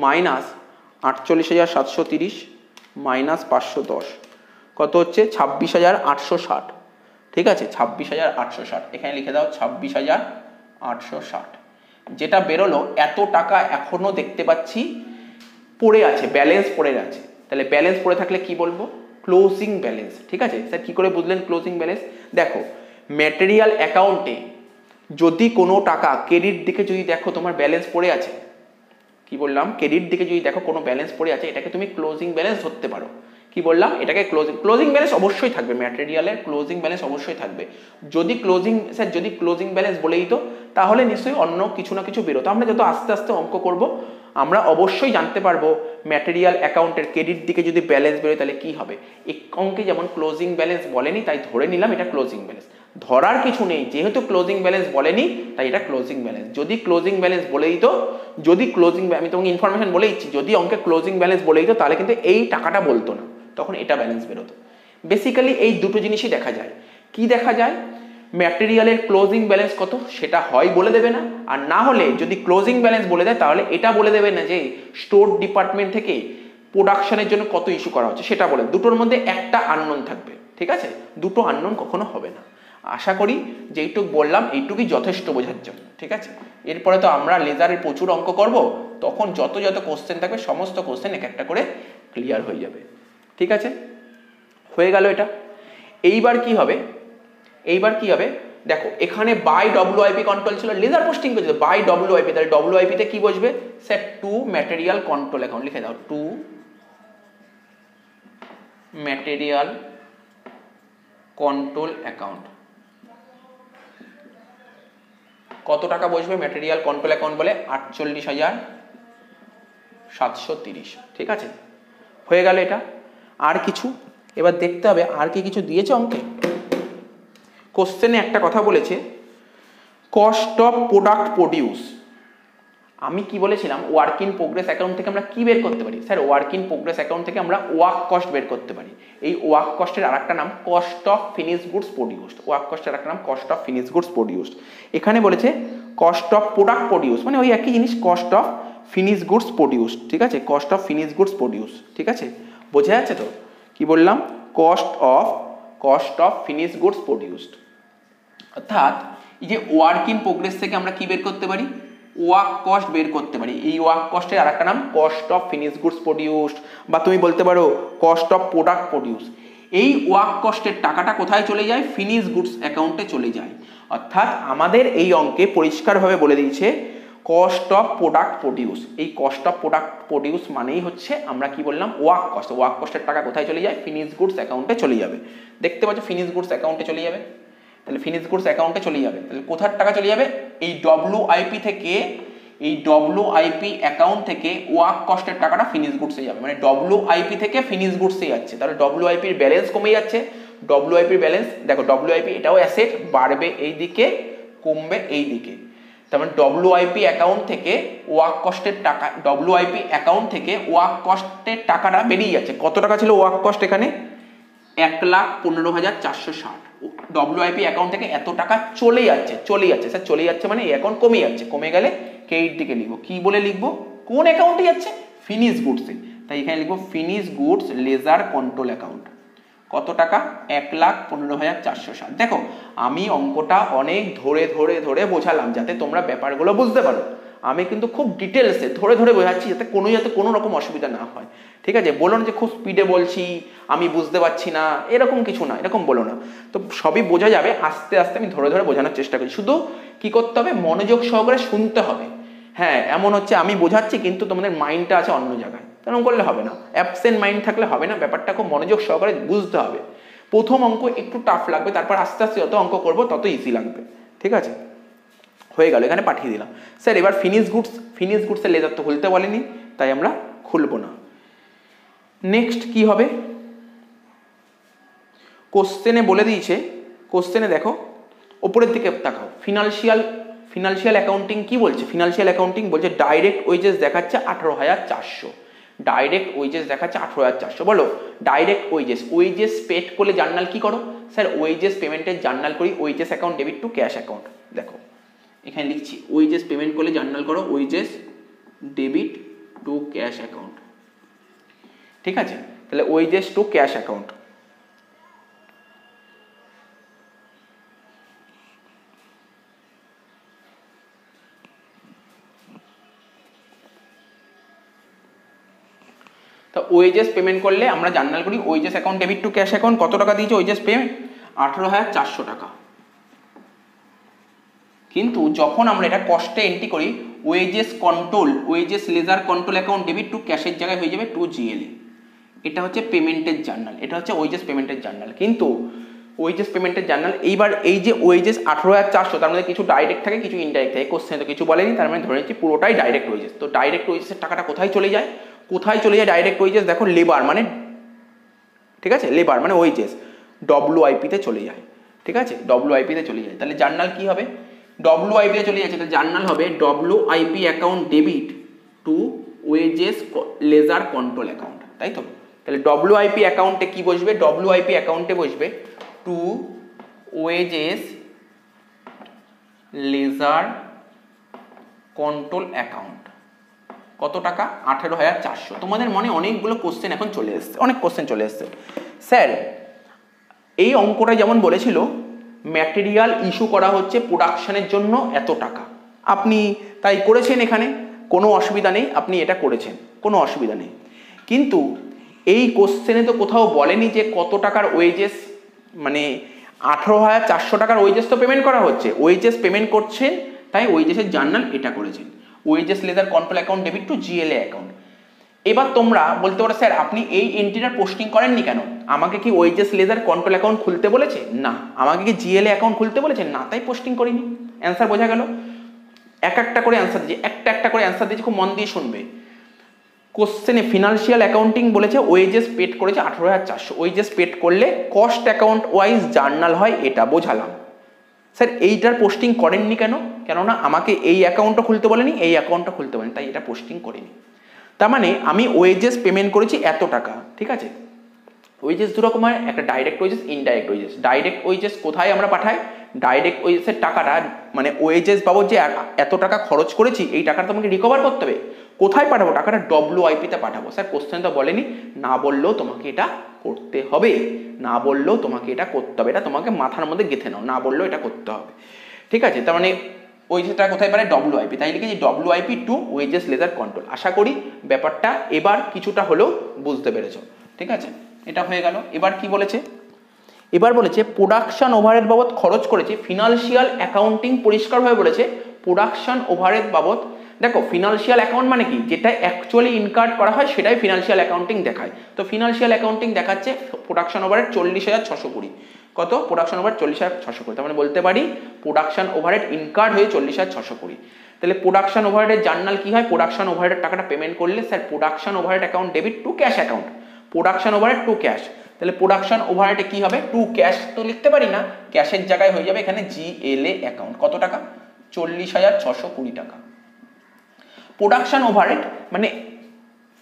মাইনাস 48,730 মাইনাস 510, কত হচ্ছে 26,860। ঠিক আছে, 26,860, এখানে লিখে দাও 26,860। যেটা বেরোলো এত টাকা এখনো দেখতে পাচ্ছি পড়ে আছে, ব্যালেন্স পড়ে আছে। তাহলে ব্যালেন্স পড়ে থাকলে কি বলবো, ক্লোজিং ব্যালেন্স। ঠিক আছে স্যার, কি করে বুঝলেন ক্লোজিং ব্যালেন্স? দেখো ম্যাটেরিয়াল অ্যাকাউন্টে যদি কোনো টাকা ক্রেডিট দিকে যদি দেখো তোমার ব্যালেন্স পড়ে আছে, কি বললাম, ক্রেডিট দিকে যদি দেখো কোনো ব্যালেন্স পড়ে আছে, এটাকে তুমি ক্লোজিং ব্যালেন্স ধরতে পারো। কি বললাম, এটাকে ক্লোজিং ব্যালেন্স অবশ্যই থাকবে, ম্যাটেরিয়ালের ক্লোজিং ব্যালেন্স অবশ্যই থাকবে। যদি ক্লোজিং ব্যালেন্স বলেই তো, তাহলে নিশ্চয়ই অন্য কিছু না কিছু বেরোতো। আমরা যত আস্তে আস্তে অঙ্ক করব আমরা অবশ্যই জানতে পারবো ম্যাটেরিয়াল অ্যাকাউন্টের ক্রেডিট দিকে যদি ব্যালেন্স বেরোয় তাহলে কি হবে। এই অঙ্কে যেমন ক্লোজিং ব্যালেন্স বলেনি তাই ধরে নিলাম এটা ক্লোজিং ব্যালেন্স, ধরার কিছু নেই, যেহেতু ক্লোজিং ব্যালেন্স বলেনি তাই এটা ক্লোজিং ব্যালেন্স। যদি ক্লোজিং ব্যালেন্স বলেই তো, আমি তোমাকে ইনফরমেশন বলে দিচ্ছি, যদি অঙ্কে ক্লোজিং ব্যালেন্স বলেই তো তাহলে কিন্তু এই টাকাটা বলতো না, তখন এটা ব্যালেন্স বেরোতো। বেসিক্যালি এই দুটো জিনিসই দেখা যায়। কি দেখা যায়, ম্যাটেরিয়ালের ক্লোজিং ব্যালেন্স কত সেটা হয় বলে দেবে না, আর না হলে যদি ক্লোজিং ব্যালেন্স বলে দেয় তাহলে এটা বলে দেবে না যে স্টোর ডিপার্টমেন্ট থেকে প্রোডাকশনের জন্য কত ইস্যু করা হচ্ছে সেটা বলে, দুটোর মধ্যে একটা আননোন থাকবে। ঠিক আছে, দুটো আননোন কখনো হবে না। আশা করি যেইটুক বললাম এইটুকুই যথেষ্ট বোঝার জন্য। ঠিক আছে, এরপরে তো আমরা লেজারের প্রচুর অঙ্ক করব, তখন যত কোশ্চেন থাকবে সমস্ত কোশ্চেন এক একটা করে ক্লিয়ার হয়ে যাবে। ঠিক আছে, হয়ে গেল এটা। এইবার কি হবে, দেখো এখানে বাই ডব্লিউআইপি কন্ট্রোল ছিল, লেজার পোস্টিং করছে বাই ডব্লিউআইপি, তাহলে ডব্লিউআইপি তে কি বসবে sir to material control account, লিখে দাও টু ম্যাটেরিয়াল কন্ট্রোল অ্যাকাউন্ট। কত টাকা বসবে ম্যাটেরিয়াল কন্ট্রোল অ্যাকাউন্ট বলে 48,730, ঠিক আছে হয়ে গেল এটা। আর কিছু এবার দেখতে হবে আর কি কিছু দিয়েছে অঙ্কে। কোশ্চেনে একটা কথা বলেছে কস্ট অফ প্রোডাক্ট প্রডিউস। আমি কি বলেছিলাম ওয়ার্ক ইন প্রোগ্রেস অ্যাকাউন্ট থেকে আমরা কি বের করতে পারি sir, work in progress account থেকে আমরা ওয়ার্ক কস্ট বের করতে পারি। এই ওয়ার্ক কস্টের আরেকটা নাম cost of finish goods produced, work কস্টের আরেকটা নাম cost of finish goods produced. এখানে বলেছে কস্ট অফ প্রোডাক্ট প্রডিউস, মানে ওই একই জিনিস cost of finish goods produced, ঠিক আছে cost of finish goods produce, ঠিক আছে বোঝা যাচ্ছে তো কি বললাম, cost of finish goods produced. অর্থাৎ এই যে ওয়ার্ক ইন প্রোগ্রেস থেকে আমরা কি বের করতে পারি, ওয়ার্ক কস্ট বের করতে পারি। এই ওয়ার্ক কস্টের আরেকটা নাম cost of finish goods produced, বা তুমি বলতে পারো কস্ট অফ প্রোডাক্ট প্রডিউস। এই ওয়ার্ক কস্টের টাকাটা কোথায় চলে যায়, ফিনিশ গুডস অ্যাকাউন্টে চলে যায়। অর্থাৎ আমাদের এই অঙ্কে পরিষ্কারভাবে বলে দিয়েছে কস্ট অফ প্রোডাক্ট প্রডিউস। এই কস্ট অফ প্রোডাক্ট প্রডিউস মানেই হচ্ছে আমরা কি বললাম ওয়ার্ক কস্ট। ওয়ার্ক কস্টের টাকা কোথায় চলে যায়, ফিনিশ গুডস অ্যাকাউন্টে চলে যাবে। দেখতে পাচ্ছ ফিনিশ গুডস অ্যাকাউন্টে চলে যাবে, তাহলে ফিনিশ গুডস অ্যাকাউন্টে চলে যাবে। তাহলে কোথার টাকা চলে যাবে, এই ডব্লিউআইপি থেকে, এই ডব্লিউআইপি অ্যাকাউন্ট থেকে ওয়ার্ক কস্টের টাকাটা ফিনিশ গুডসে যাবে, মানে ডব্লিউআইপি থেকে ফিনিশ গুডসে যাচ্ছে। তাহলে ডব্লিউআইপির ব্যালেন্স কমে যাচ্ছে, ডব্লিউআইপির ব্যালেন্স দেখো ডব্লিউআইপি এটাও অ্যাসেট, বাড়বে এই দিকে কমবে এই দিকে। তার মানে ডব্লিউআইপি অ্যাকাউন্ট থেকে ওয়ার্ক কস্টের টাকা, ডব্লিউআইপি অ্যাকাউন্ট থেকে ওয়ার্ক কস্টের টাকাটা বেরিয়ে যাচ্ছে। কত টাকা ছিল ওয়ার্ক কস্ট এখানে, 1,15,460। ডব্লিউআইপি অ্যাকাউন্ট থেকে এত টাকা চলে যাচ্ছে স্যার, চলে যাচ্ছে মানে এই অ্যাকাউন্ট কমে যাচ্ছে, কমে গেলে ক্রেডিট দিকে লিখবো, কি বলে লিখবো, কোন অ্যাকাউন্টে যাচ্ছে, ফিনিশ গুডসে। তাই এখানে লিখবো finish goods ledger control account. কত টাকা, 1,15,460। দেখো আমি অঙ্কটা অনেক ধরে ধরে ধরে বোঝালাম যাতে তোমরা ব্যাপারগুলো বুঝতে পারো। আমি কিন্তু খুব ডিটেলসে ধরে ধরে বোঝাচ্ছি যাতে কোনো রকম অসুবিধা না হয়, ঠিক আছে। বলো না যে খুব স্পিডে বলছি আমি বুঝতে পারছি না, এরকম কিছু না, এরকম বলো না। তো সবই বোঝা যাবে আস্তে আস্তে, আমি ধরে ধরে বোঝানোর চেষ্টা করি। শুধু কি করতে হবে, মনোযোগ সহকারে শুনতে হবে। হ্যাঁ এমন হচ্ছে আমি বোঝাচ্ছি কিন্তু তোমাদের মাইন্ডটা আছে অন্য জায়গায়, তেমন করলে হবে না, অ্যাবসেন্ট মাইন্ড থাকলে হবে না। ব্যাপারটা খুব মনোযোগ সহকারে বুঝতে হবে। প্রথম অঙ্ক একটু টাফ লাগবে, তারপর আস্তে আস্তে যত অঙ্ক করবো তত ইজি লাগবে, ঠিক আছে হয়ে গেল, এখানে পাঠিয়ে দিলাম। স্যার এবার ফিনিশ গুডসের লেজার তো খুলতে বলেনি, তাই আমরা খুলবো না। নেক্সট কি হবে, কোশ্চেনে বলে দিয়েছে, কোশ্চেনে দেখো ওপরের দিকে তাকাও, ফিনান্সিয়াল অ্যাকাউন্টিং কি বলছে, ফিনান্সিয়াল অ্যাকাউন্টিং বলছে ডাইরেক্ট ওয়েজেস দেখাচ্ছে 18,400, ডাইরেক্ট ওয়েজেস দেখাচ্ছে 18,400। বলো ডাইরেক্ট ওয়েজেস পেড করলে জার্নাল কি করো, স্যার ওয়েজেস পেমেন্টের জার্নাল করি, wages account debit to cash account. দেখো এখানে লিখছি ওয়েজেস পেমেন্ট করলে জার্নাল করো wages debit to cash account, ঠিক আছে। তাহলে ওয়েজেস টু ক্যাশ অ্যাকাউন্ট, তো ওয়েজেস পেমেন্ট করলে আমরা জার্নাল করি wages account debit to cash account. কত টাকা দিয়েছে ওয়েজেস পেমেন্ট, 18,400 টাকা। কিন্তু যখন আমরা এটা কস্টে এন্ট্রি করি wages ledger control account debit to ক্যাশের জায়গায় হয়ে যাবে 2GLA। এটা হচ্ছে পেমেন্টের জার্নাল, এটা হচ্ছে ওয়েজেস পেমেন্টের জার্নাল। কিন্তু ওয়েজেস পেমেন্টের জার্নাল, এইবার এই যে ওয়েজেস 18,400 তার মধ্যে কিছু ডাইরেক্ট থাকে কিছু ইনডাইরেক্ট থাকে, কোশ্চেনে তো কিছু বলেনি, তার মানে ধরে নিচ্ছি পুরোটাই ডাইরেক্ট ওয়েজেস। তো ডাইরেক্ট ওয়েজেসের টাকাটা কোথায় চলে যায়, ডাইরেক্ট ওয়েজেস, দেখো লেবার মানে, ঠিক আছে লেবার মানে ওয়েজেস ডব্লিউআইপিতে চলে যায়, ঠিক আছে ডব্লিউআইপিতে চলে যায়। তাহলে জার্নাল কি হবে, ডব্লিউআইপিতে চলে যাচ্ছে, তাহলে জার্নাল হবে WIP account debit to wages ledger control account, তাই তো। তাহলে ডব্লিউআইপি অ্যাকাউন্টে কি বসবে, ডব্লিউআইপি অ্যাকাউন্টে বসবে to wages ledger control account. কত টাকা, 18,400। তোমাদের মনে অনেকগুলো কোশ্চেন এখন চলে এসছে, অনেক কোশ্চেন চলে এসছে। স্যার এই অঙ্কটা যেমন বলেছিল ম্যাটেরিয়াল ইস্যু করা হচ্ছে প্রোডাকশনের জন্য এত টাকা, আপনি তাই করেছেন, এখানে কোনো অসুবিধা নেই, আপনি এটা করেছেন, কোনো অসুবিধা নেই। কিন্তু এই কোশ্চেনে তো কোথাও বলেনি যে কত টাকার ওয়েজেস মানে 18,400 টাকার ওয়েজেস তো পেমেন্ট করা হচ্ছে, ওয়েজেস পেমেন্ট করছেন, তাই ওয়েজেসের জার্নাল এটা করেছেন, wages ledger control account debit to GLA account. এবার তোমরা বলতে পারো স্যার আপনি এই এন্ট্রিটার পোস্টিং করেননি কেন? আমাকে কি ওয়েজেস লেজার কন্ট্রোল অ্যাকাউন্ট খুলতে বলেছে? না। আমাকে কি জিএলএ অ্যাকাউন্ট খুলতে বলেছে? না, তাই পোস্টিং করিনি। অ্যান্সার বোঝা গেল? একটা করে অ্যান্সার দিয়েছি, একটা করে অ্যান্সার দিয়েছি, খুব মন দিয়ে শুনবে। কোশ্চেনে ফিনান্সিয়াল অ্যাকাউন্টিং বলেছে ওয়েজেস পেড করেছে 18,400, ওয়েজেস পেড করলে কস্ট অ্যাকাউন্ট ওয়াইজ জার্নাল হয়, এটা বোঝালাম। স্যার এইটার পোস্টিং করেননি কেন? কেননা আমাকে এই অ্যাকাউন্টটা খুলতে বলেনি, এই অ্যাকাউন্টটা খুলতে বলেনি, তাই এটা পোস্টিং করিনি। তার মানে আমি ওয়েজেস পেমেন্ট করেছি এত টাকা, ঠিক আছে। ওয়েজেস দু রকম হয়, একটা direct wages, indirect wages. Direct wages কোথায় আমরা পাঠাই? ডাইরেক্ট ওয়েজেসের টাকাটা মানে ওয়েজেস বাবদ যে এত টাকা খরচ করেছি এই টাকাটা তোমাকে রিকভার করতে হবে। কোথায় পাঠাবো টাকাটা? WIP-তে পাঠাবো। স্যার কোশ্চেন তো বলেনি, না বললেও তোমাকে এটা করতে হবে, না বললেও তোমাকে এটা করতে হবে, এটা তোমাকে মাথার মধ্যে গেঁথে নাও, না বললেও এটা করতে হবে, ঠিক আছে। তার মানে ওয়েজেসটা কোথায় পারে? WIP, তাই লিখেছি WIP to wages ledger control. আশা করি ব্যাপারটা এবার কিছুটা হলেও বুঝতে পেরেছো, ঠিক আছে। এটা হয়ে গেল। এবার কি বলেছে? এবার বলেছে প্রোডাকশন ওভারহেড বাবদ খরচ করেছে। ফিনান্সিয়াল অ্যাকাউন্টিং পরিষ্কারভাবে বলেছে প্রোডাকশন ওভারহেড বাবদ। দেখো ফিনান্সিয়াল অ্যাকাউন্ট মানে কি? যেটা অ্যাকচুয়ালি ইনকার্ড করা হয় সেটাই ফিনান্সিয়াল অ্যাকাউন্টিং দেখায়। তো ফিনান্সিয়াল অ্যাকাউন্টিং দেখাচ্ছে প্রোডাকশন ওভারহেড 40,620। কত? Production overhead 40,620। তার মানে বলতে পারি প্রোডাকশন ওভারহেড ইনকার্ড হয়ে 40,620। তাহলে প্রোডাকশন ওভারহেডের জার্নাল কি হয়? প্রোডাকশন ওভারহেডের টাকাটা পেমেন্ট করলে sir production overhead account debit to cash account, production overhead to cash. তাহলে প্রোডাকশন ওভারহেডে কি হবে? টু ক্যাশ তো লিখতে পারি না, ক্যাশের জায়গায় হয়ে যাবে এখানে জিএলএ অ্যাকাউন্ট। কত টাকা? 40,620 টাকা। প্রোডাকশন ওভারহেড মানে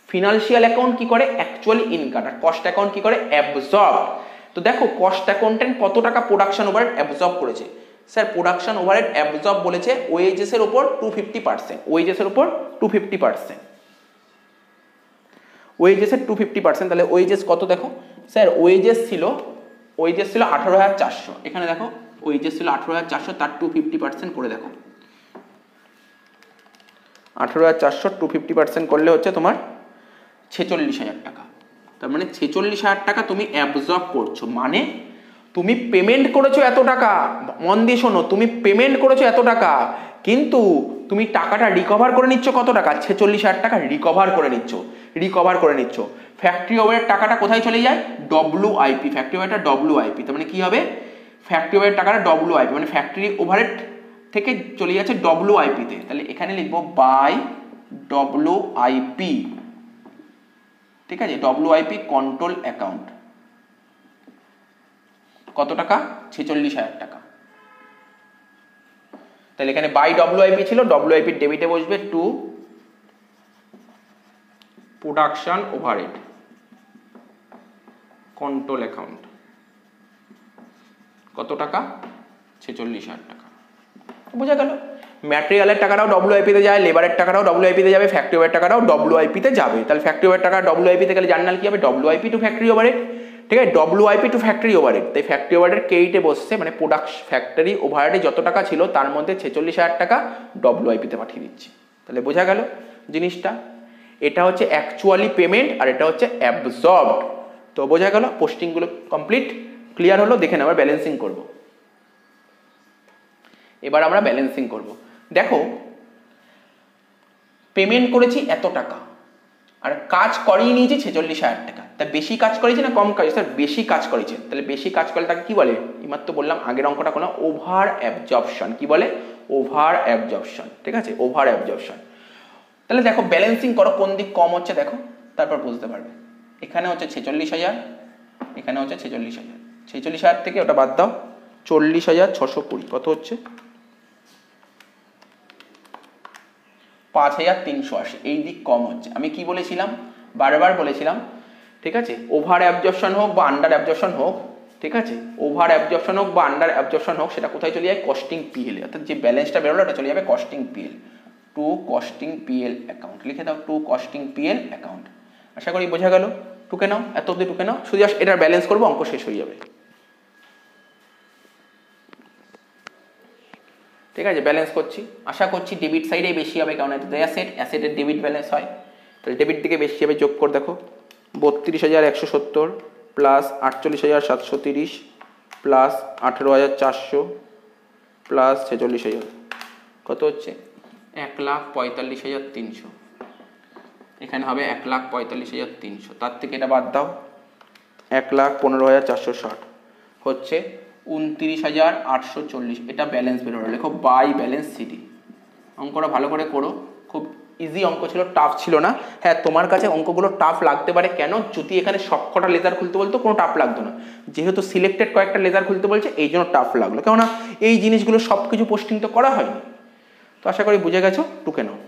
ফিনান্সিয়াল অ্যাকাউন্ট কি করে? Actually income. আর কস্ট অ্যাকাউন্ট কি করে? অ্যাবজর্ব। তো দেখো কস্ট অ্যাকাউন্টেন্ট কত টাকা প্রোডাকশন ওভারহেড অ্যাবজর্ব করেছে? স্যার প্রোডাকশন ওভারহেড অ্যাবজর্ব বলেছে ওয়েজেসের উপর 250%, ওয়েজেসের উপর 250%, ওয়েজেসের 250%। তাহলে ওয়েজেস কত দেখো স্যার? ওয়েজেস ছিল 18,400। এখানে দেখো ওয়েজেস ছিল 18,400, তার 250% করে দেখো। 18,400 250% করলে হচ্ছে তোমার 46,000 টাকা। তার মানে 46,000 টাকা তুমি অ্যাবজর্ব করছো, মানে তুমি পেমেন্ট করেছো এত টাকা। মন দিয়ে শোনো, তুমি পেমেন্ট করেছো এত টাকা, কিন্তু তুমি টাকাটা রিকভার করে নিচ্ছ কত টাকা? 46,000 টাকা রিকভার করে নিচ্ছ। ফ্যাক্টরি ওভারের টাকাটা কোথায় চলে যায়? WIP। ফ্যাক্টরি ওভারটা WIP, তার মানে কি হবে? ফ্যাক্টরি ওভারের টাকাটা WIP মানে ফ্যাক্টরি ওভারেড থেকে চলে যাচ্ছে WIP তে। তাহলে এখানে লিখবো বাই WIP, ঠিক আছে। WIP কন্ট্রোল অ্যাকাউন্ট কত টাকা? 46,000 টাকা। তাহলে এখানে বাই WIP ছিল, WIP ডেবিটে বসবে to production overhead control account. কত টাকা? 46,000 টাকা। বোঝা গেল? ম্যাটেরিয়ালের টাকাটাও WIP তে যায়, লেবারের টাকাটাও WIP তে যাবে, ফ্যাক্টরি ওভারের টাকাটাও WIP তে যাবে। তাহলে ফ্যাক্টরি ওভারের টাকা WIP তে গেলে জার্নাল কি হবে? WIP টু ফ্যাক্টরি ওভারহেড, ঠিক আছে। WIP টু ফ্যাক্টরি ওভারহেড, তাই ফ্যাক্টরি ওভারহেড ক্রেডিটে বসছে, মানে ফ্যাক্টরি ওভারহেডে যত টাকা ছিল তার মধ্যে 46,000 টাকা WIP তে পাঠিয়ে দিচ্ছি। তাহলে বোঝা গেল জিনিসটা? এটা হচ্ছে অ্যাকচুয়ালি পেমেন্ট আর এটা হচ্ছে অ্যাবজর্বড। তো বোঝা গেল? পোস্টিংগুলো কমপ্লিট, ক্লিয়ার হলো? দেখে নেবার ব্যালেন্সিং করব। এবার আমরা ব্যালেন্সিং করব। দেখো পেমেন্ট করেছি এত টাকা আর কাজ করিয়ে নিয়েছি 46,000 টাকা। তা বেশি কাজ করেছি না কম কাজ? স্যার বেশি কাজ করেছে। তাহলে বেশি কাজ করলে তাকে কি বলে? এইমাত্র বললাম আগের অঙ্কটা কোনো ওভার অ্যাবজর্পশন। কি বলে? ওভার অ্যাবজর্পশন, ঠিক আছে, ওভার অ্যাবজর্পশন। তাহলে দেখো ব্যালেন্সিং করো, কোন দিক কম হচ্ছে দেখো, তারপর বুঝতে পারবে। এখানে হচ্ছে 46,000, এখানে হচ্ছে 46,000। 46,000 থেকে ওটা বাদ দাও, 40,620 কত হচ্ছে? 5,380। এই দিক কম হচ্ছে। আমি কি বলেছিলাম? বারবার বলেছিলাম, ঠিক আছে, ওভার অ্যাবজর্পশন হোক বা আন্ডার অ্যাবজর্পশন হোক, ঠিক আছে, ওভার অ্যাবজর্পশন হোক বা আন্ডার অ্যাবজর্পশন হোক, সেটা কোথায় চলে যায়? কস্টিং PL, অর্থাৎ যে ব্যালেন্সটা বেরোলো ওটা চলে যাবে costing PL, to costing PL account. লিখে দাও টু কস্টিং PL অ্যাকাউন্ট। আশা করি বোঝা গেল? টুকে নাও, এত অব্দি টুকে নাও, শুধু জাস্ট এটার ব্যালেন্স করবো, অঙ্ক শেষ হয়ে যাবে। ঠিক আছে, ব্যালেন্স করছি। আশা করছি ডেবিট সাইডে বেশি হবে, কারণ এটা অ্যাসেটের ডেবিট ব্যালেন্স হয়, তাহলে ডেবিট দিকে বেশি হবে। যোগ করে দেখো, 32,170 প্লাস 48,730 প্লাস 18,400 প্লাস 46,000 কত হচ্ছে 1,45,300। এখানে হবে 1,45,300, তার থেকে এটা বাদ দাও 1,15,460 হচ্ছে 29,840। এটা ব্যালেন্স বেরোলো, লেখো বাই ব্যালেন্স সিডি। অঙ্কটা ভালো করে করো, খুব ইজি অঙ্ক ছিল, টাফ ছিল না। হ্যাঁ তোমার কাছে অঙ্কগুলো টাফ লাগতে পারে, কেন? যদি এখানে সবকটা লেজার খুলতে বলতো কোনো টাফ লাগতো না, যেহেতু সিলেক্টেড কয়েকটা লেজার খুলতে বলছে এই জন্য টাফ লাগলো, কেননা এই জিনিসগুলো সব কিছু পোস্টিং তো করা হয়নি। তো আশা করি বুঝে গেছো, টুকে নাও।